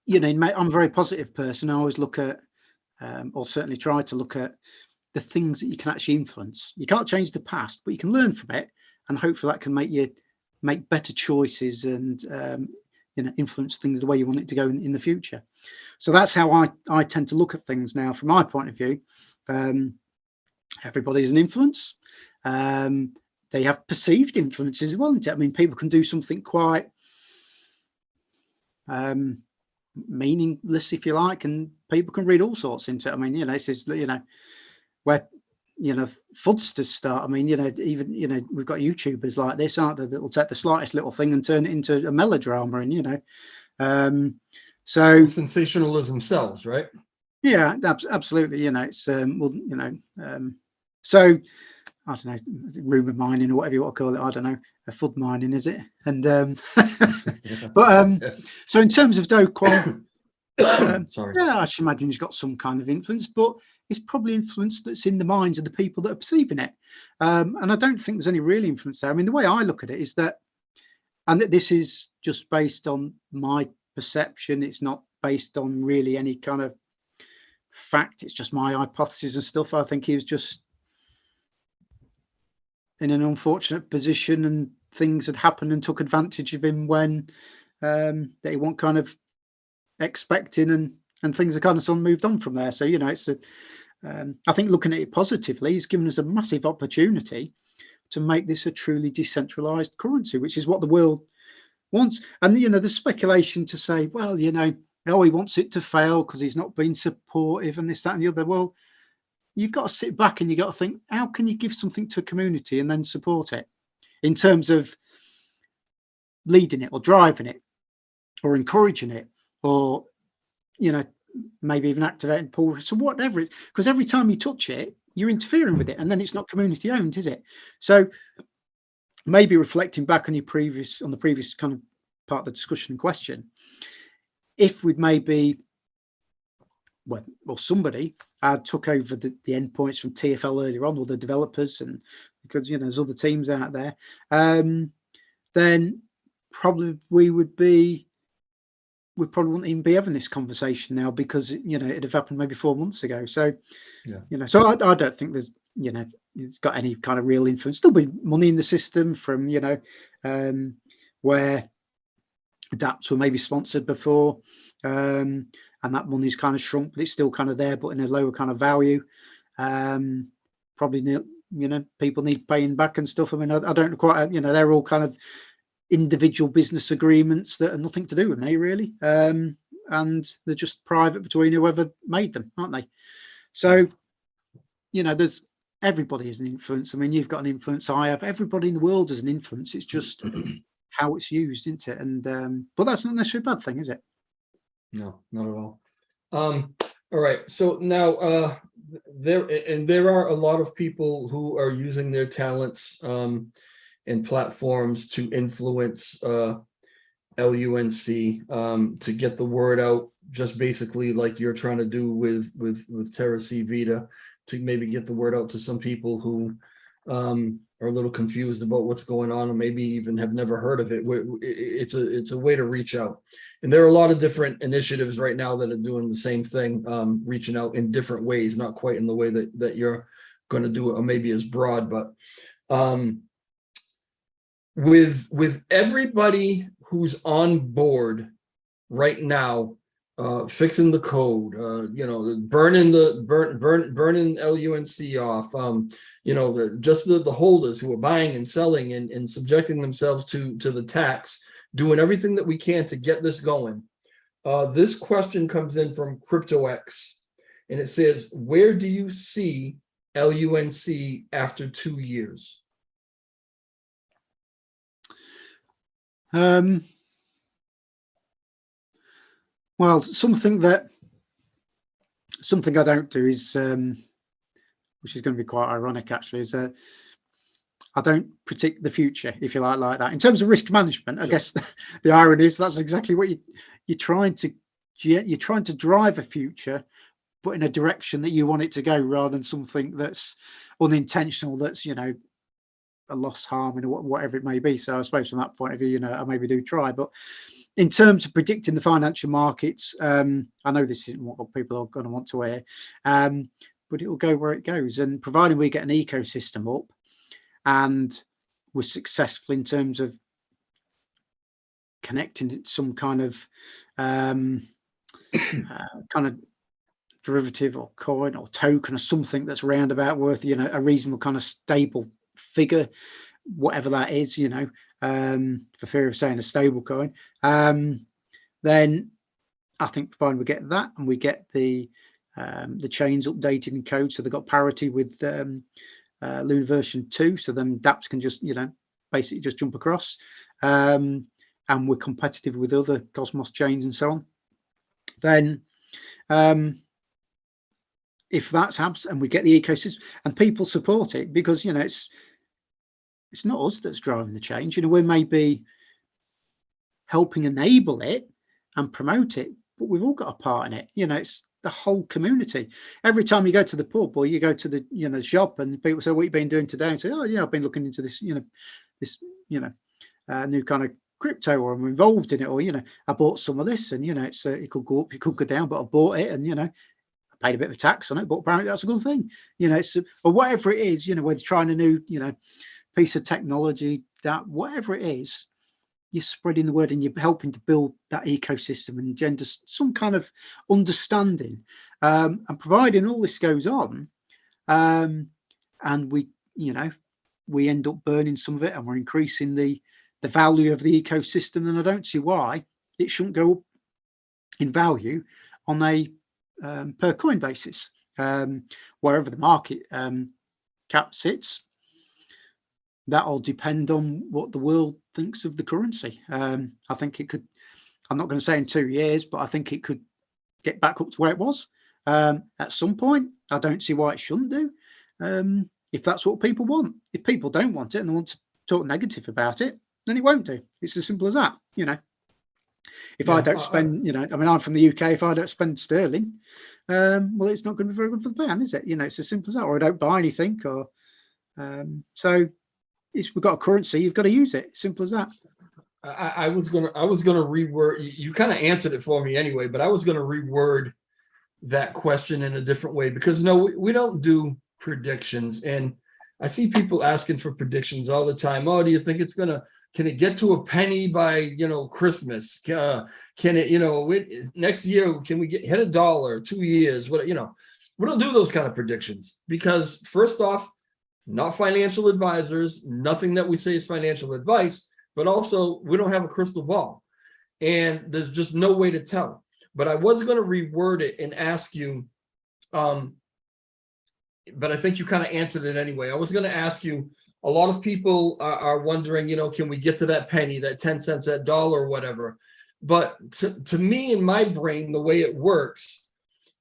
you know, I'm a very positive person. I always look at, or certainly try to look at, the things that you can actually influence. You can't change the past, but you can learn from it, and hopefully that can make you make better choices and influence things the way you want it to go in the future. So that's how I tend to look at things now from my point of view. Everybody's an influence. They have perceived influences as well, isn't it? I mean, people can do something quite meaningless, if you like, and people can read all sorts into it. I mean, this is, where, fraudsters start. I mean, even, we've got YouTubers like this, aren't there, that will take the slightest little thing and turn it into a melodrama, and, so sensationalism sells, right? Yeah, absolutely. It's so I don't know, rumor mining or whatever you want to call it. I don't know, a FUD mining, is it? And but so in terms of Do Kwon, sorry, yeah, I should imagine he's got some kind of influence, but it's probably influence that's in the minds of the people that are perceiving it. And I don't think there's any real influence there. I mean, the way I look at it is that, and that this is just based on my perception, it's not based on really any kind of fact, it's just my hypothesis and stuff. I think he was just in an unfortunate position, and things had happened and took advantage of him when that he wasn't kind of expecting, and things are kind of moved on from there. So it's I think looking at it positively, he's given us a massive opportunity to make this a truly decentralized currency, which is what the world wants. And the speculation to say, well, he wants it to fail because he's not been supportive and this, that, and the other. Well, you've got to sit back and you've got to think, how can you give something to a community and then support it in terms of leading it or driving it or encouraging it, or maybe even activating pull, so whatever it is, because every time you touch it, you're interfering with it, and then it's not community owned, is it? So maybe reflecting back on the previous kind of part of the discussion and question, if we'd maybe, well, or somebody took over the endpoints from TFL earlier on, or the developers, and because there's other teams out there, then probably we probably wouldn't even be having this conversation now, because it'd have happened maybe 4 months ago. So so I don't think there's it's got any kind of real influence. There'll be money in the system from where adapts were maybe sponsored before, and that money's kind of shrunk, but it's still kind of there, but in a lower kind of value. Probably people need paying back and stuff. I mean, I don't quite, they're all kind of individual business agreements that are nothing to do with me, really, and they're just private between whoever made them, aren't they? So there's, everybody is an influence. I mean, you've got an influence, I have, everybody in the world has an influence. It's just how it's used, isn't it? And but that's not necessarily a bad thing, is it? No, not at all. All right, so now there are a lot of people who are using their talents and platforms to influence LUNC, to get the word out, just basically like you're trying to do with TerraCVita, to maybe get the word out to some people who are a little confused about what's going on, or maybe even have never heard of it. It's a way to reach out. And there are a lot of different initiatives right now that are doing the same thing, reaching out in different ways, not quite in the way that you're going to do it, or maybe as broad, but with everybody who's on board right now, fixing the code, burning LUNC off, just the holders who are buying and selling and subjecting themselves to the tax, doing everything that we can to get this going. This question comes in from CryptoX, and it says, where do you see LUNC after 2 years? Well, something I don't do is, which is going to be quite ironic actually, is I don't predict the future, if you like that. In terms of risk management, I guess the irony is that's exactly what you're trying to drive a future, but in a direction that you want it to go, rather than something that's unintentional, that's a loss, harm, and whatever it may be. So I suppose from that point of view, I maybe do try. But in terms of predicting the financial markets, I know this isn't what people are going to want to hear, but it will go where it goes. And providing we get an ecosystem up and we're successful in terms of connecting it to some kind of kind of derivative or coin or token or something that's roundabout worth, you know, a reasonable kind of stable figure, whatever that is, you know, for fear of saying a stable coin, then I think provided we get that and we get the chains updated in code, so they've got parity with Luna version 2, so then dApps can just, you know, basically just jump across, and we're competitive with other Cosmos chains and so on, then if that's happens and we get the ecosystem and people support it, because, you know, it's not us that's driving the change, you know, we may be helping enable it and promote it, but we've all got a part in it, you know, it's the whole community. Every time you go to the pub or you go to the, you know, shop and people say, what have you been doing today? And say, oh yeah, I've been looking into this, you know, new kind of crypto, or I'm involved in it, or, you know, I bought some of this, and, you know, it's it could go up, it could go down, but I bought it, and, you know, I paid a bit of tax on it, but apparently that's a good thing, you know, it's, or whatever it is, you know, whether trying a new, you know, piece of technology, that whatever it is, you're spreading the word and you're helping to build that ecosystem and engender some kind of understanding, and providing all this goes on, and we, you know, we end up burning some of it and we're increasing the value of the ecosystem, then I don't see why it shouldn't go up in value on a per coin basis, wherever the market cap sits. That'll depend on what the world thinks of the currency. I think it could, I'm not going to say in 2 years, but I think it could get back up to where it was at some point. I don't see why it shouldn't do, if that's what people want. If people don't want it and they want to talk negative about it, then it won't do. It's as simple as that, you know. If I don't spend, you know, I mean, I'm from the UK, if I don't spend sterling, well, it's not going to be very good for the pound, is it? You know, it's as simple as that. Or I don't buy anything, or so we've got a currency, you've got to use it. Simple as that. I was gonna reword. You kind of answered it for me anyway, but I was gonna reword that question in a different way, because no, we don't do predictions, and I see people asking for predictions all the time. Oh, do you think it's gonna? Can it get to a penny by, you know, Christmas? Can it, you know, next year, can we hit $1? 2 years? What, you know, we don't do those kind of predictions, because first off, not financial advisors, nothing that we say is financial advice, but also we don't have a crystal ball, and there's just no way to tell. But I was going to reword it and ask you, but I think you kind of answered it anyway. I was going to ask you, a lot of people are wondering, you know, can we get to that penny, that 10 cents, that dollar, or whatever? But to me, in my brain, the way it works,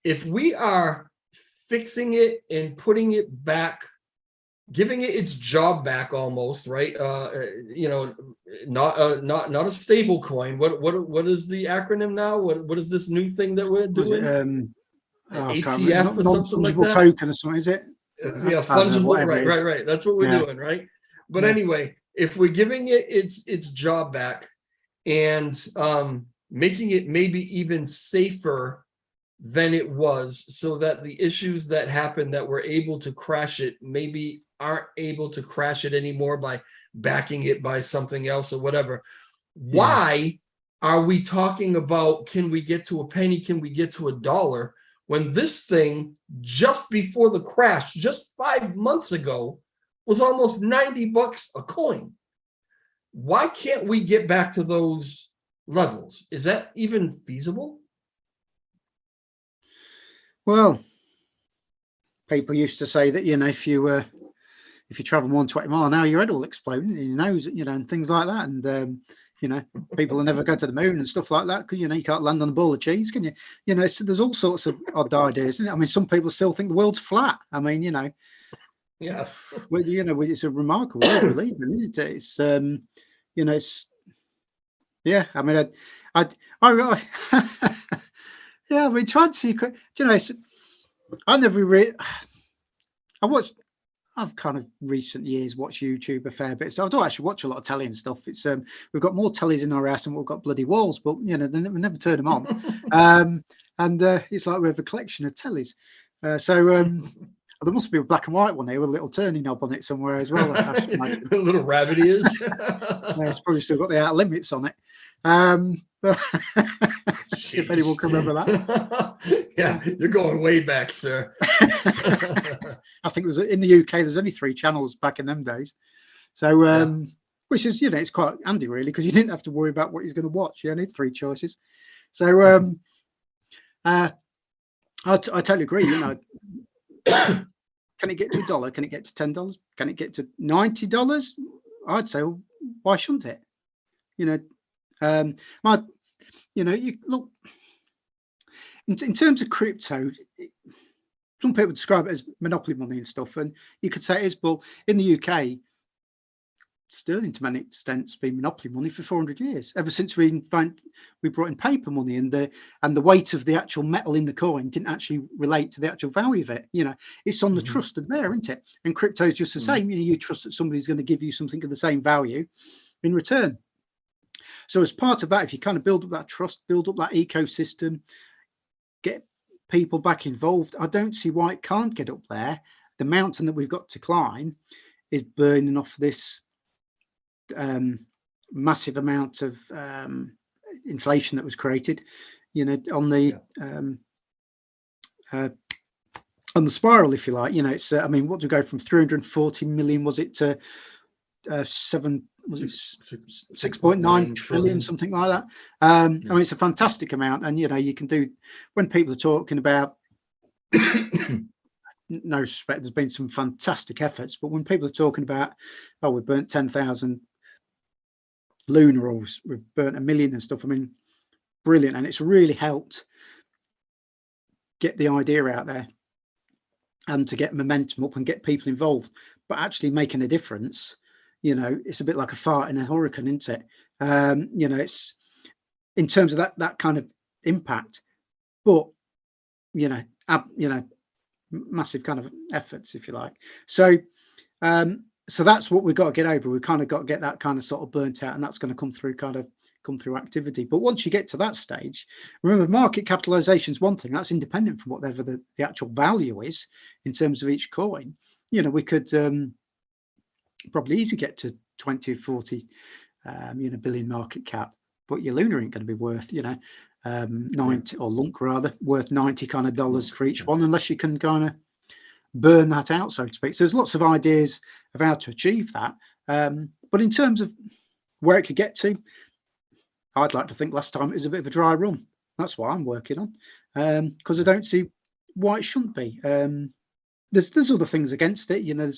if we are fixing it and putting it back, giving it its job back almost, right? You know, not a stable coin. What is the acronym now? What is this new thing that we're doing? ATF or something like that? Token or something, is it? Yeah, fungible. Right. That's what we're doing, right? But anyway, if we're giving it its job back and making it maybe even safer than it was, so that the issues that happen that were able to crash it maybe aren't able to crash it anymore by backing it by something else or whatever. Why are we talking about, can we get to a penny, can we get to $1, when this thing just before the crash, just 5 months ago, was almost $90 a coin? Why can't we get back to those levels? Is that even feasible? Well, people used to say that, you know, if you travel more than 20 miles an hour, your head will explode in your nose, you know, and things like that. And you know, people will never go to the moon and stuff like that, because, you know, you can't land on a ball of cheese, can you? You know, so there's all sorts of odd ideas, isn't it? I mean, some people still think the world's flat. I mean, you know, well, you know, it's a remarkable world we live in, isn't it? It's you know, it's, yeah. I mean, I yeah. I mean, trying to, you know, I never really. I've kind of recent years watched YouTube a fair bit, so I don't actually watch a lot of telly and stuff. It's we've got more tellies in our house and we've got bloody walls, but, you know, we never turn them on. And it's like we have a collection of tellies. So there must be a black and white one here with a little turning knob on it somewhere as well. I should imagine. A little rabbit ears. It's probably still got the out limits on it. If anyone can remember that. Yeah, you're going way back, sir. I think there's in the UK there's only 3 channels back in them days, so which is, you know, it's quite handy really, because you didn't have to worry about what he's going to watch. You only had 3 choices. So I totally agree. You know, can it get to $1? Can it get to $10? Can it get to $90? I'd say, well, why shouldn't it? You know, you know, you look in terms of crypto. Some people describe it as monopoly money and stuff, and you could say it is. Well, in the UK, sterling to many extents been monopoly money for 400 years, ever since we brought in paper money, and the weight of the actual metal in the coin didn't actually relate to the actual value of it. You know, it's on the trusted there, isn't it? And crypto is just the same. You know, you trust that somebody's going to give you something of the same value in return. So as part of that, if you kind of build up that trust, build up that ecosystem, get people back involved, I don't see why it can't get up there. The mountain that we've got to climb is burning off this massive amount of inflation that was created, you know, on the spiral, if you like. You know, it's I mean, what do we go from 340 million, was it, to 6.9 trillion, something like that. I mean, it's a fantastic amount, and you know, you can do, when people are talking about no respect, there's been some fantastic efforts, but when people are talking about, oh, we burnt 10,000 lunar, or we've burnt 1 million and stuff, I mean, brilliant. And it's really helped get the idea out there and to get momentum up and get people involved, but actually making a difference. You know, it's a bit like a fart in a hurricane, isn't it? You know, it's in terms of that kind of impact, but you know, massive kind of efforts, if you like. So so that's what we've got to get over. We've kind of got to get that kind of sort of burnt out, and that's going to come through activity. But once you get to that stage, remember, market capitalization is one thing. That's independent from whatever the actual value is in terms of each coin. You know, we could probably easily get to 20 or 40 billion market cap, but your lunar ain't going to be worth, you know, 90, or lunk rather, worth 90 kind of dollars for each one, unless you can kind of burn that out, so to speak. So there's lots of ideas of how to achieve that, but in terms of where it could get to, I'd like to think last time it was a bit of a dry run. That's what I'm working on, because I don't see why it shouldn't be. There's other things against it, you know.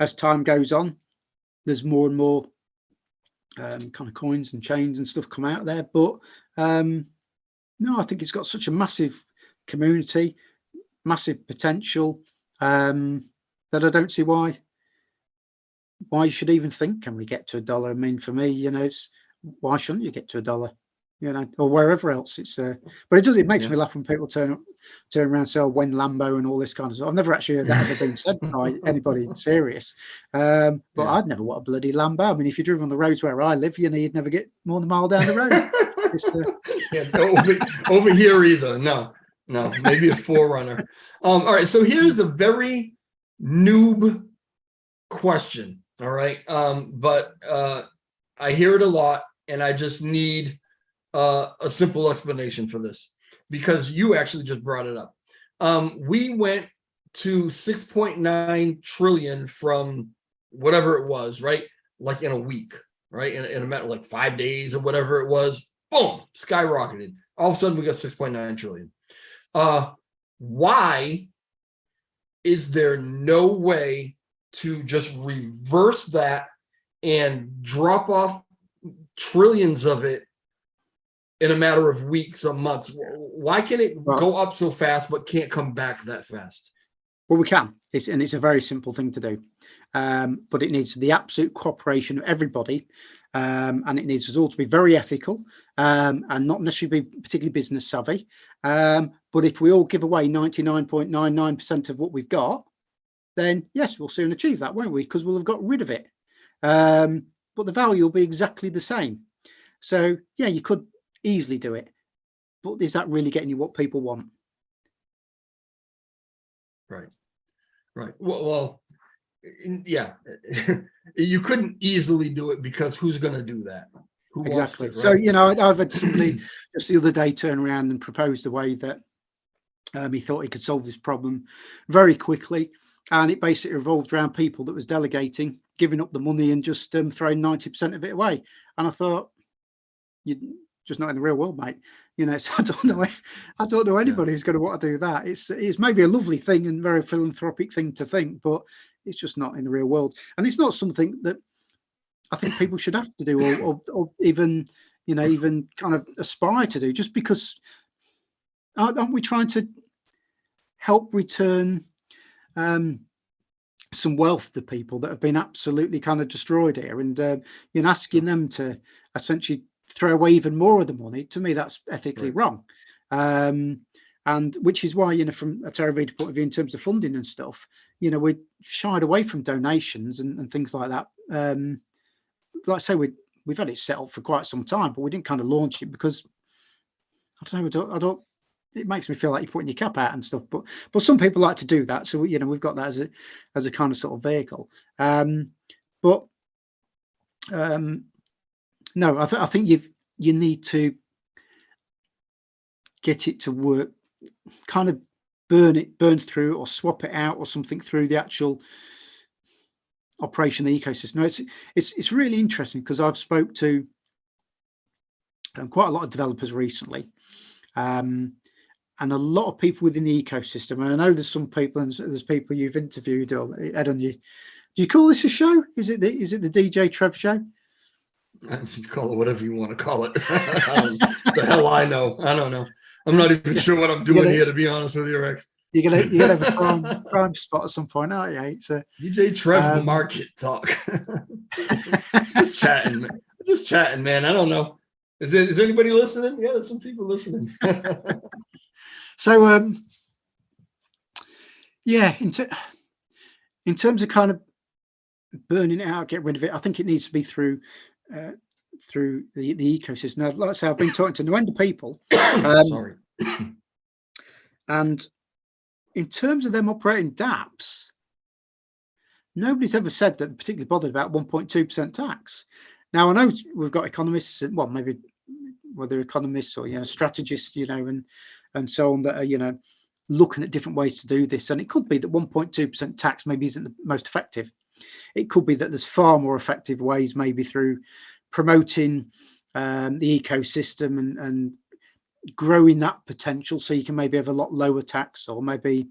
As time goes on, there's more and more kind of coins and chains and stuff come out there, but no, I think it's got such a massive community, massive potential, that I don't see why you should even think, can we get to $1? I mean, for me, you know, it's, why shouldn't you get to $1? You know, or wherever else. It's but it makes me laugh when people turn around and say, oh, when Lambo and all this kind of stuff. I've never actually heard that ever been said by anybody serious. But I'd never want a bloody Lambo. I mean, if you drove on the roads where I live, you know, you'd never get more than a mile down the road. Over here either. No, maybe a Forerunner. All right, so here's a very noob question. All right, but I hear it a lot, and I just need a simple explanation for this, because you actually just brought it up. We went to 6.9 trillion from whatever it was, right? Like in a week, right? In a matter of like 5 days or whatever it was, boom, skyrocketed. All of a sudden we got 6.9 trillion. Why is there no way to just reverse that and drop off trillions of it in a matter of weeks or months? Why can it go up so fast but can't come back that fast? Well, we can. It's a very simple thing to do, but it needs the absolute cooperation of everybody, and it needs us all to be very ethical, and not necessarily be particularly business savvy. But if we all give away 99.99% of what we've got, then yes, we'll soon achieve that, won't we? Because we'll have got rid of it. But the value will be exactly the same. So yeah, you could easily do it, but is that really getting you what people want? Right. Well, yeah. You couldn't easily do it, because who's going to do that? Who wants exactly. it, So, right? I've had somebody just the other day turn around and propose a way that he thought he could solve this problem very quickly. And it basically revolved around people that was delegating, giving up the money and just throwing 90% of it away. And I thought, you're just not in the real world, mate. So I don't know anybody who's going to want to do that. It's maybe a lovely thing and very philanthropic thing to think, but it's just not in the real world. And it's not something that I think people should have to do, or even, even kind of aspire to do, just because aren't we trying to help return some wealth to people that have been absolutely kind of destroyed here, and asking them to essentially throw away even more of the money? To me, that's ethically wrong, and which is why, from a TerraCVita point of view, in terms of funding and stuff, we're shied away from donations and things like that. Like I say, we've had it set up for quite some time, but we didn't kind of launch it because I don't. It makes me feel like you're putting your cap out and stuff, but some people like to do that, so we've got that as a kind of sort of vehicle. But no, I think you need to get it to work, kind of burn through or swap it out or something through the actual operation of the ecosystem. No, it's really interesting, because I've spoke to quite a lot of developers recently, and a lot of people within the ecosystem. And I know there's some people, and there's people you've interviewed, or Ed, on you. Do you call this a show? Is it the DJ Trev show? You call it whatever you want to call it. The hell I know. I don't know. I'm not even sure what I'm doing here, to be honest with you, Rex. You're gonna have a prime spot at some point, aren't you? It's DJ Trev market talk. Just chatting, man. Just chatting, man. I don't know. Is anybody listening? Yeah, there's some people listening. So yeah, in terms of kind of burning it out, get rid of it, I think it needs to be through the ecosystem. Now, like I say, I've been talking to no end of people. Sorry. And in terms of them operating dApps, nobody's ever said that they're particularly bothered about 1.2% tax. Now, I know we've got economists, well, maybe whether economists or strategists, and so on, that are looking at different ways to do this. And it could be that 1.2% tax maybe isn't the most effective. It could be that there's far more effective ways, maybe through promoting the ecosystem and growing that potential, so you can maybe have a lot lower tax, or maybe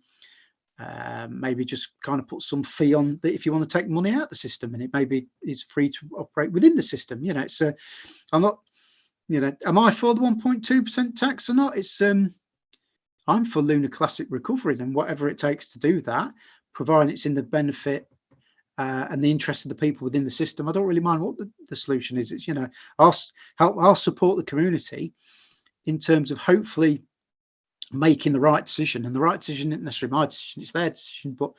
just kind of put some fee on that if you want to take money out of the system, and it maybe is free to operate within the system. It's I'm not, am I for the 1.2% tax or not? It's I'm for lunar classic recovery, and whatever it takes to do that, providing it's in the benefit and the interest of the people within the system. I don't really mind what the solution is. It's I'll support the community in terms of hopefully making the right decision, and the right decision isn't necessarily my decision, it's their decision, but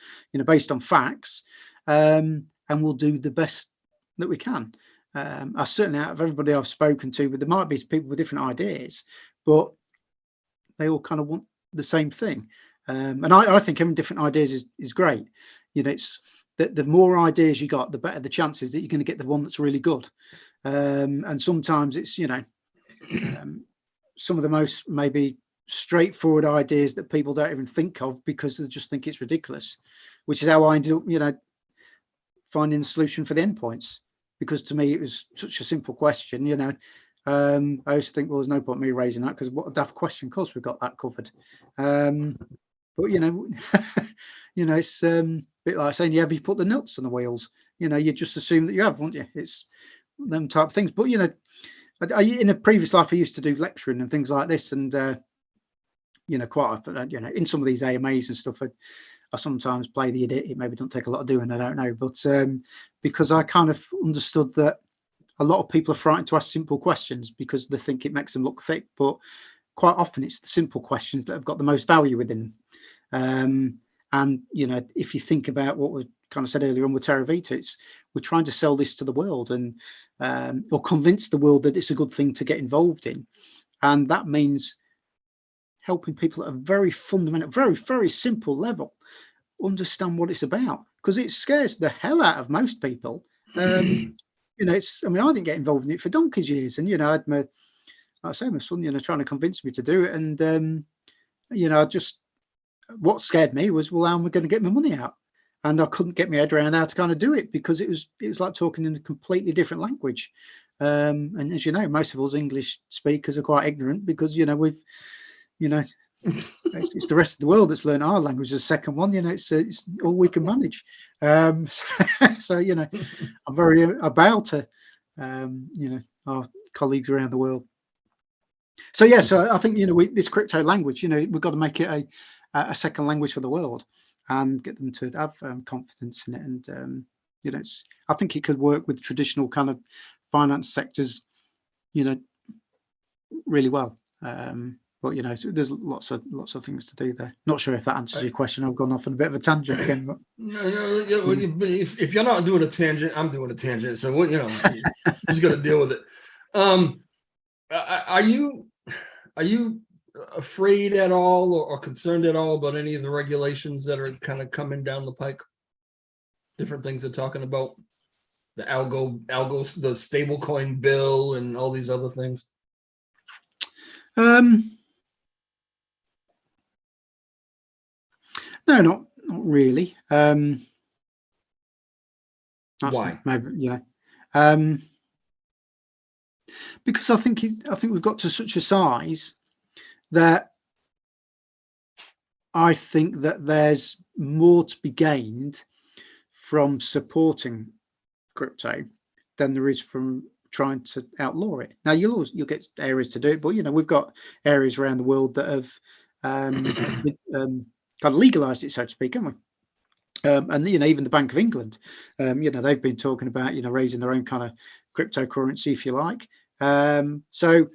based on facts, and we'll do the best that we can. I certainly, out of everybody I've spoken to, but there might be people with different ideas, but they all kind of want the same thing. And I think having different ideas is great. It's that the more ideas you got, the better the chances that you're going to get the one that's really good. And sometimes it's some of the most maybe straightforward ideas that people don't even think of because they just think it's ridiculous, which is how I ended up finding a solution for the endpoints, because to me it was such a simple question. I used to think, well, there's no point me raising that, because what a daft question. Of course we've got that covered. But it's a bit like saying, have you put the nuts on the wheels? You just assume that you have, won't you? It's them type of things. But in a previous life I used to do lecturing and things like this, and quite often, in some of these AMAs and stuff, I sometimes play the idiot. It maybe don't take a lot of doing, I don't know, but because I kind of understood that a lot of people are frightened to ask simple questions because they think it makes them look thick, but quite often it's the simple questions that have got the most value within them. And if you think about what we kind of said earlier on with TerraCVita, we're trying to sell this to the world, and or convince the world that it's a good thing to get involved in, and that means helping people at a very fundamental, very, very simple level understand what it's about, because it scares the hell out of most people. you know, it's, I mean, I didn't get involved in it for donkey's years, and you know, I had like I say, my son, you know, trying to convince me to do it, and you know, what scared me was, well, how am I going to get my money out? And I couldn't get my head around how to kind of do it, because it was like talking in a completely different language. And as you know, most of us English speakers are quite ignorant, because you know, you know, it's the rest of the world that's learned our language as a second one. You know, it's all we can manage. So you know, I'm very about to, you know, our colleagues around the world. So yeah, so I think, you know, this crypto language, you know, we've got to make it a second language for the world, and get them to have confidence in it. And you know, I think it could work with traditional kind of finance sectors, you know, really well. But you know, so there's lots of things to do there. Not sure if that answers your question. I've gone off on a bit of a tangent again. But No, if you're not doing a tangent, I'm doing a tangent. So what, you know, just got to deal with it. Are you afraid at all, or concerned at all about any of the regulations that are kind of coming down the pike? Different things they're talking about, the the stable coin bill, and all these other things. No, not really. That's Why? Maybe, you know, because I think we've got to such a size that I think that there's more to be gained from supporting crypto than there is from trying to outlaw it. Now you'll get areas to do it, but you know, we've got areas around the world that have kind of legalized it, so to speak, haven't we? And you know, even the Bank of England, you know, they've been talking about, you know, raising their own kind of cryptocurrency, if you like. So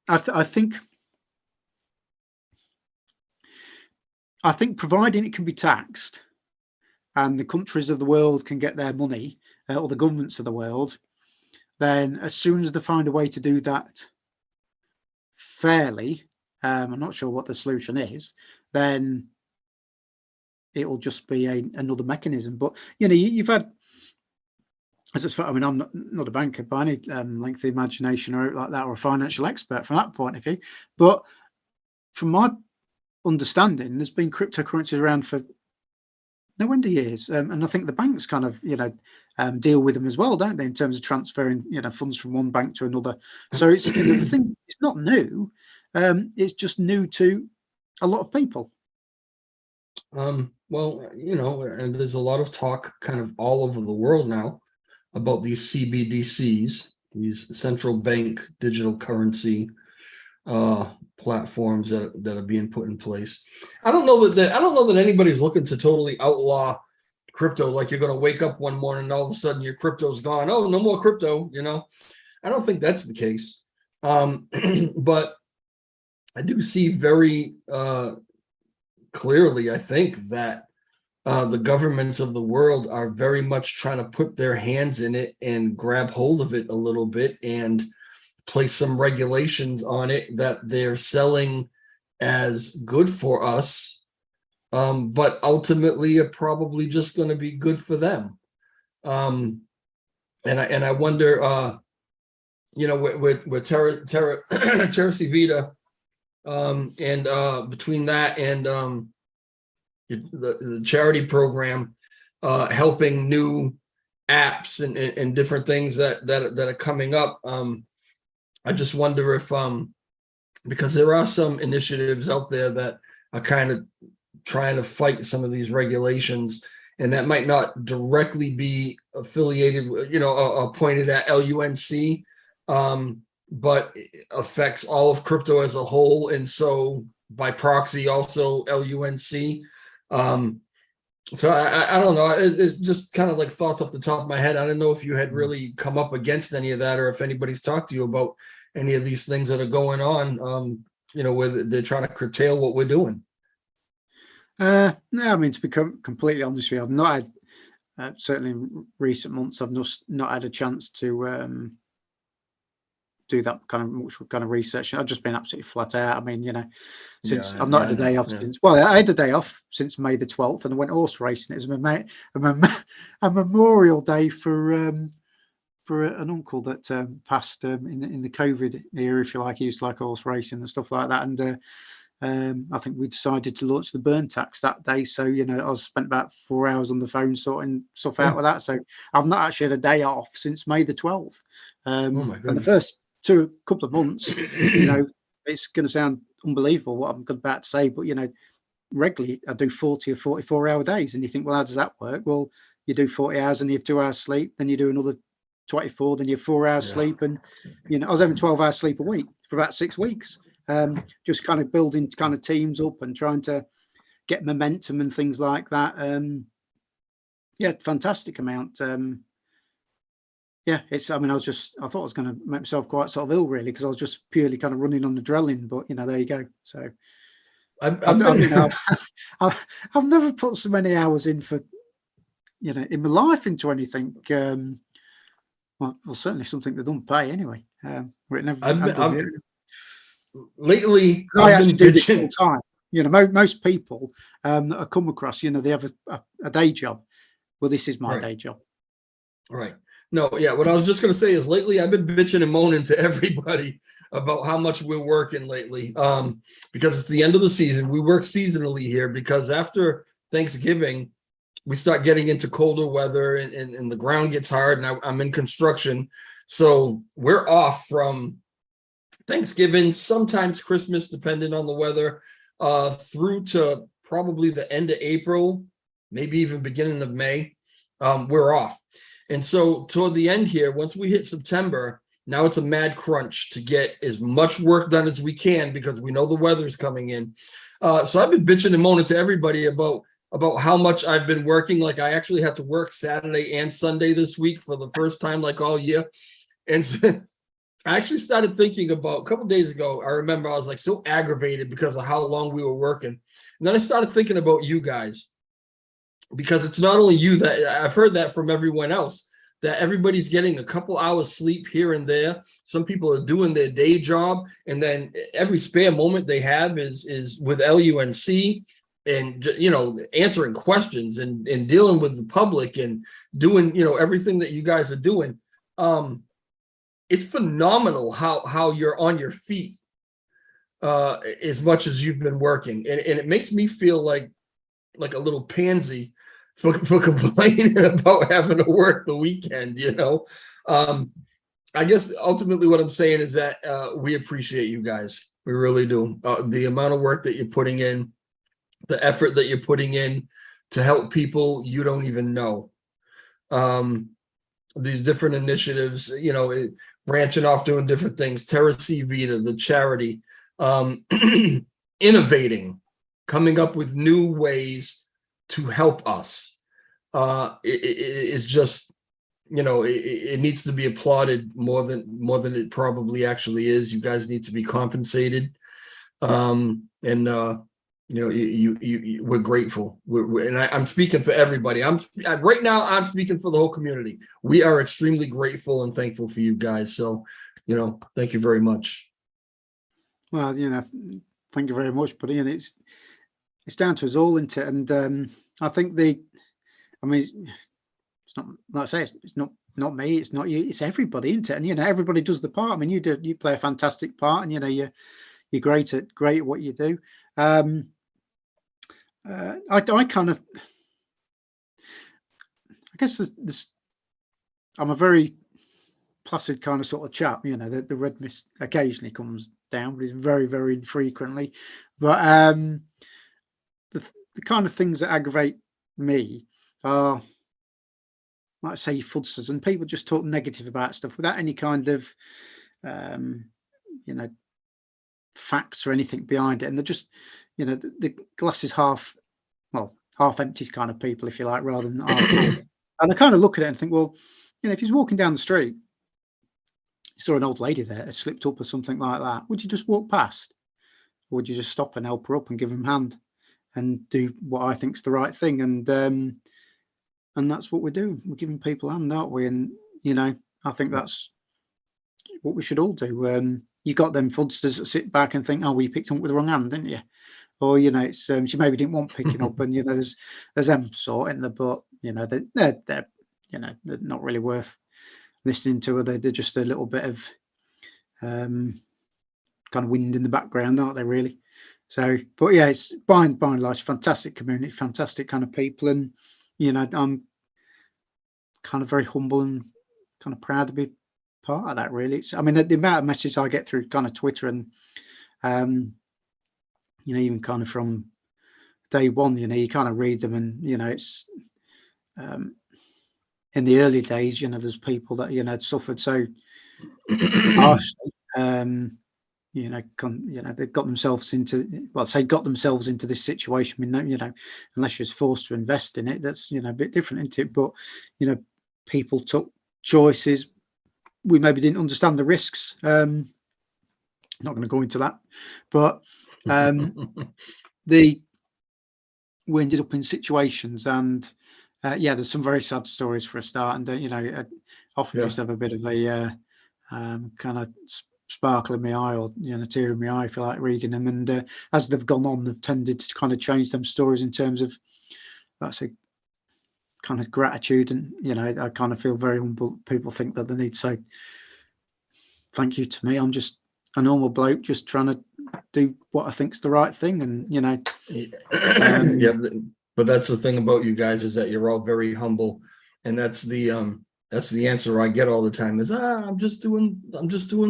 I think providing it can be taxed, and the countries of the world can get their money, or the governments of the world, then as soon as they find a way to do that fairly, I'm not sure what the solution is, then it will just be another mechanism. But you know, you've had, as I mean, I'm not a banker by any length of imagination or like that, or a financial expert from that point of view, but from my understanding, there's been cryptocurrencies around for no end of years, and I think the banks kind of, you know, deal with them as well, don't they, in terms of transferring, you know, funds from one bank to another. So it's, you know, the thing, it's not new, it's just new to a lot of people. Well, you know, and there's a lot of talk kind of all over the world now about these CBDCs, these central bank digital currency platforms that are being put in place. I don't know that anybody's looking to totally outlaw crypto. Like you're going to wake up one morning and all of a sudden your crypto's gone. Oh, no more crypto. You know, I don't think that's the case. But I do see very clearly, I think, that the governments of the world are very much trying to put their hands in it and grab hold of it a little bit, and place some regulations on it that they're selling as good for us, but ultimately are probably just going to be good for them. And I wonder, you know, with TerraCVita, and between that and the charity program, helping new apps and different things that are coming up. I just wonder if, because there are some initiatives out there that are kind of trying to fight some of these regulations, and that might not directly be affiliated, you know, pointed at LUNC, but it affects all of crypto as a whole, and so by proxy also LUNC. So I don't know. It's just kind of like thoughts off the top of my head. I don't know if you had really come up against any of that, or if anybody's talked to you about any of these things that are going on, you know, where they're trying to curtail what we're doing. No, I mean, to be completely honest with you, I've not had, certainly in recent months, I've not had a chance to do that kind of much kind of research. I've just been absolutely flat out. I mean, you know, since I've not had a day off since, well, I had a day off since May the 12th, and I went horse racing. It was a Memorial Day for for an uncle that passed in the COVID era, if you like. He used to like horse racing and stuff like that, and I think we decided to launch the burn tax that day. So, you know, I spent about 4 hours on the phone sorting stuff out with that. So I've not actually had a day off since May the 12th. Oh my And the goodness. first couple of months, you know, it's going to sound unbelievable what I'm about to say, but, you know, regularly I do 40 or 44-hour days. And you think, well, how does that work? Well, you do 40 hours and you have 2 hours sleep, then you do another 24, then you have 4 hours sleep. And, you know, I was having 12 hours sleep a week for about 6 weeks. Just kind of building kind of teams up and trying to get momentum and things like that. Yeah, fantastic amount. Yeah, it's, I mean, I thought I was going to make myself quite sort of ill, really, because I was just purely kind of running on adrenaline, but, you know, there you go. So you know, I've never put so many hours in for, you know, in my life into anything. Well, certainly something that don't pay anyway. Where it never, lately I I've been actually do this full bitching. time. You know, most people that I come across, you know, they have a day job. Well, this is my day job. Right. No, yeah, what I was just going to say is lately I've been bitching and moaning to everybody about how much we're working lately. Because it's the end of the season. We work seasonally here because after Thanksgiving, we start getting into colder weather and the ground gets hard, and I'm in construction. So we're off from Thanksgiving, sometimes Christmas, depending on the weather, through to probably the end of April, maybe even beginning of May. We're off. And so toward the end here, once we hit September, now it's a mad crunch to get as much work done as we can because we know the weather's coming in. So I've been bitching and moaning to everybody about how much I've been working. Like I actually had to work Saturday and Sunday this week for the first time, like all year. And so I actually started thinking about a couple days ago. I remember I was like so aggravated because of how long we were working. And then I started thinking about you guys, because it's not only you that I've heard that from everyone else, that everybody's getting a couple hours sleep here and there. Some people are doing their day job, and then every spare moment they have is with LUNC and, you know, answering questions and dealing with the public and doing, you know, everything that you guys are doing. It's phenomenal how you're on your feet as much as you've been working, and it makes me feel like a little pansy for complaining about having to work the weekend, you know. I guess ultimately what I'm saying is that we appreciate you guys. We really do. The amount of work that you're putting in, the effort that you're putting in to help people you don't even know. These different initiatives, you know, branching off doing different things, TerraCVita, the charity, innovating, coming up with new ways to help us. It's just, you know, it needs to be applauded more than it probably actually is. You guys need to be compensated. You know, we're grateful. And I'm speaking for everybody. Right now, I'm speaking for the whole community. We are extremely grateful and thankful for you guys. So, you know, thank you very much. Well, you know, thank you very much, buddy. And it's down to us all, isn't it? And I think I mean, it's not, like I say, it's not me, it's not you, it's everybody, isn't it? And, you know, everybody does the part. I mean, you play a fantastic part, and, you know, you're great at what you do. I kind of, I guess I'm a very placid kind of sort of chap, you know. The red mist occasionally comes down, but it's very, very infrequently. But the kind of things that aggravate me are, like I say, fuddsters, and people just talk negative about stuff without any kind of you know, facts or anything behind it. And they're just, you know, the glass is half empty kind of people, if you like, rather than half full. And I kind of look at it and think, well, you know, if he's walking down the street, you saw an old lady there, slipped up or something like that, would you just walk past? Or would you just stop and help her up and give him a hand and do what I think's the right thing? And that's what we're doing. We're giving people a hand, aren't we? And, you know, I think that's what we should all do. You got them fuddsters that sit back and think, oh, well, you picked up with the wrong hand, didn't you? Or, you know, it's she maybe didn't want picking up, and, you know, there's them sort in there, but, you know, they're you know, they're not really worth listening to her. They're just a little bit of kind of wind in the background, aren't they, really? So, but yeah, it's by and large, fantastic community, fantastic kind of people. And, you know, I'm kind of very humble and kind of proud to be part of that, really. It's, I mean, the amount of messages I get through kind of Twitter and, you know, even kind of from day one, you know, you kind of read them and, you know, it's, in the early days, you know, there's people that, you know, had suffered so harshly, you know, they got themselves into, well, say got themselves into this situation. I mean, you know, unless you're forced to invest in it, that's, you know, a bit different into it. But, you know, people took choices. We maybe didn't understand the risks. Not going to go into that, but we ended up in situations, and yeah, there's some very sad stories for a start. And you know, I often used to have a bit of a kind of sparkle in my eye, or, you know, tear in my eye, if you like, reading them. And as they've gone on, they've tended to kind of change them stories in terms of, that's a kind of gratitude. And, you know, I kind of feel very humble. People think that they need to say thank you to me. I'm just a normal bloke just trying to do what I think's the right thing. And, you know, yeah, but that's the thing about you guys, is that you're all very humble, and that's the answer I get all the time is, I'm just doing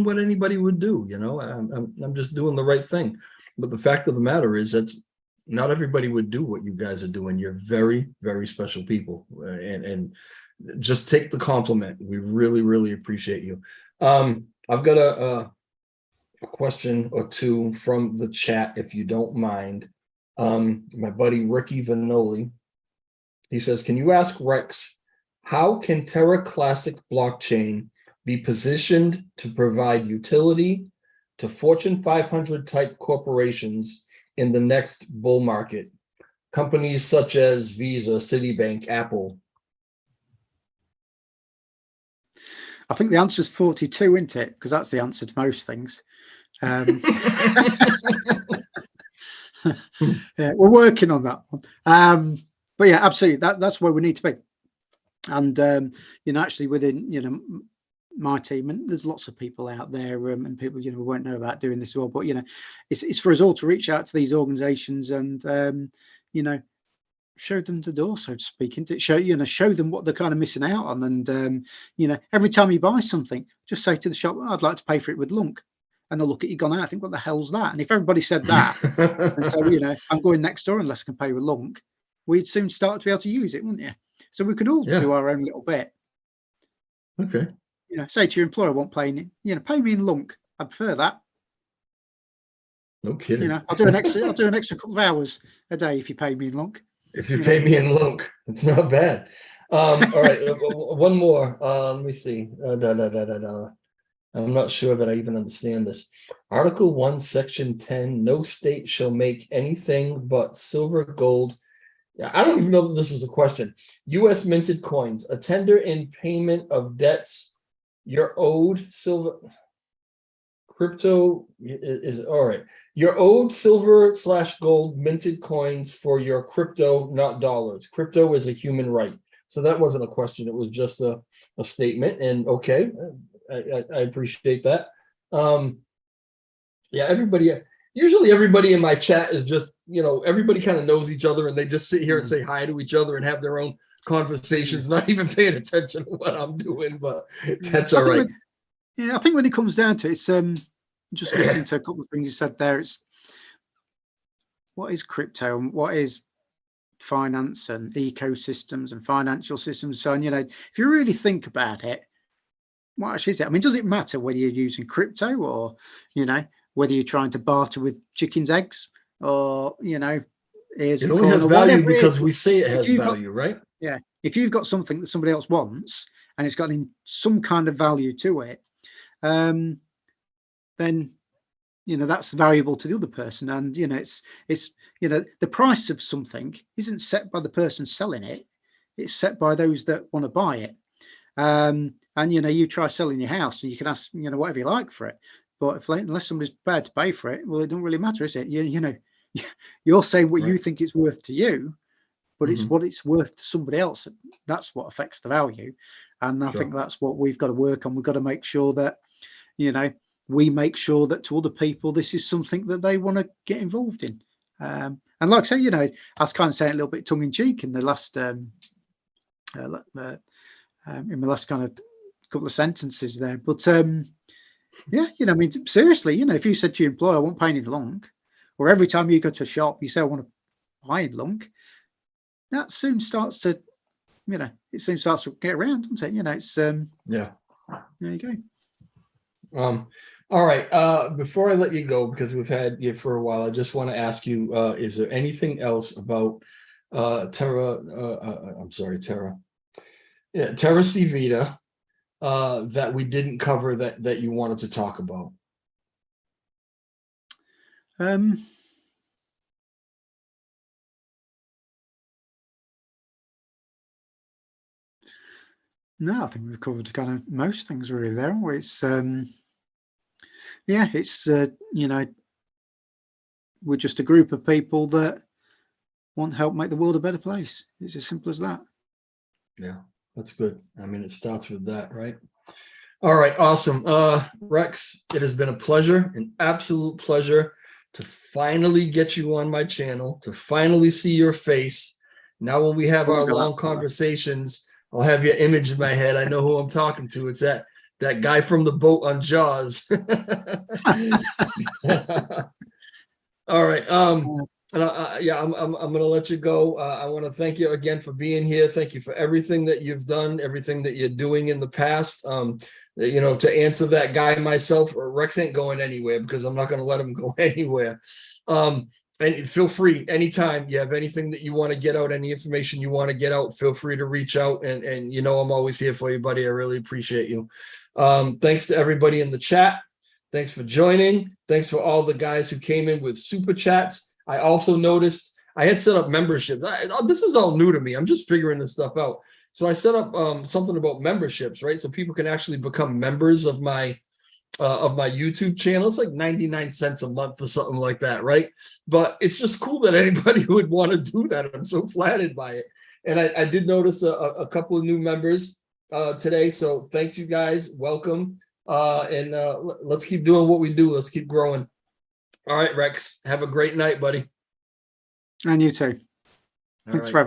what anybody would do, you know. I'm just doing the right thing. But the fact of the matter is that's not everybody would do what you guys are doing. You're very, very special people, and just take the compliment. We really, really appreciate you. I've got a question or two from the chat, if you don't mind. My buddy Ricky Vanoli, he says, can you ask Rex, how can Terra Classic blockchain be positioned to provide utility to Fortune 500 type corporations in the next bull market? Companies such as Visa, Citibank, Apple. I think the answer is 42, isn't it? Because that's the answer to most things. Yeah, we're working on that one. But yeah, absolutely, that's where we need to be. And you know, actually within, you know, my team, and there's lots of people out there, and people, you know, won't know about doing this as well. But, you know, it's for us all to reach out to these organizations and you know, show them the door, so to speak, and show them what they're kind of missing out on. And you know, every time you buy something, just say to the shop, I'd like to pay for it with Lunk. And they'll look at you gone out, I think, what the hell's that? And if everybody said that and so, you know, I'm going next door unless I can pay with Lunk, we'd soon start to be able to use it, wouldn't you? So we could all do our own little bit. Okay. You know, say to your employer, I want paying, you know, pay me in Lunk. I prefer that. No kidding. You know, I'll do an extra couple of hours a day if you pay me in Lunk. If you pay me in Lunk, it's not bad. All right, one more. Let me see. I'm not sure that I even understand this. Article 1, Section 10, no state shall make anything but silver, gold. I don't even know if this is a question. U.S. minted coins, a tender in payment of debts, your owed silver. Crypto is all right. Your owed silver/gold minted coins for your crypto, not dollars. Crypto is a human right. So that wasn't a question. It was just a statement. And okay, I appreciate that. Yeah, usually everybody in my chat is just, you know, everybody kind of knows each other, and they just sit here and say hi to each other and have their own conversations, not even paying attention to what I'm doing, but that's all right. Yeah, I think when it comes down to it, it's just listening to a couple of things you said there. It's what is crypto and what is finance and ecosystems and financial systems. So, and, you know, if you really think about it, what actually is it? I mean, does it matter whether you're using crypto or, you know, whether you're trying to barter with chickens' eggs or, you know, here's it a only has corner, value whatever because it is. we say it has Got, value, right? Yeah. If you've got something that somebody else wants and it's got some kind of value to it, then, you know, that's valuable to the other person. And, you know, it's, you know, the price of something isn't set by the person selling it. It's set by those that want to buy it. And, you know, you try selling your house and you can ask, you know, whatever you like for it. But unless somebody's prepared to pay for it, well, it don't really matter, is it? You know, you're saying what you think it's worth to you. but it's what it's worth to somebody else. That's what affects the value. And I think that's what we've got to work on. We've got to make sure that, you know, we make sure that to other people, this is something that they want to get involved in. And like I say, you know, I was kind of saying a little bit tongue in cheek in the last, in my last kind of couple of sentences there. But yeah, you know, I mean, seriously, you know, if you said to your employer, I want painted long, or every time you go to a shop, you say, I want to iron long, that soon starts to, you know, it soon starts to get around, doesn't it? You know, it's Yeah. there you go. All right. Before I let you go, because we've had you for a while, I just want to ask you, is there anything else about TerraCVita that we didn't cover that you wanted to talk about? No, I think we've covered kind of most things really there. Where it's yeah, it's you know, we're just a group of people that want to help make the world a better place. It's as simple as that. Yeah, that's good. I mean, it starts with that, right? All right, awesome. Rex, it has been a pleasure, an absolute pleasure to finally get you on my channel, to finally see your face. Now, when we have our long conversations, I'll have your image in my head. I know who I'm talking to. It's that guy from the boat on Jaws. All right. Yeah, I'm gonna let you go. I want to thank you again for being here. Thank you for everything that you've done, everything that you're doing in the past. You know, to answer that guy myself, Rex ain't going anywhere because I'm not going to let him go anywhere. And feel free anytime you have anything that you want to get out, any information you want to get out, feel free to reach out. And you know, I'm always here for you, buddy. I really appreciate you. Thanks to everybody in the chat. Thanks for joining. Thanks for all the guys who came in with super chats. I also noticed I had set up memberships. This is all new to me. I'm just figuring this stuff out. So I set up something about memberships, right? So people can actually become members of my YouTube channel. It's like 99 cents a month or something like that, right? But it's just cool that anybody would want to do that. I'm so flattered by it. And I did notice a couple of new members today. So thanks, you guys. Welcome. And let's keep doing what we do. Let's keep growing. All right, Rex, have a great night, buddy. And you too. Thanks for having me.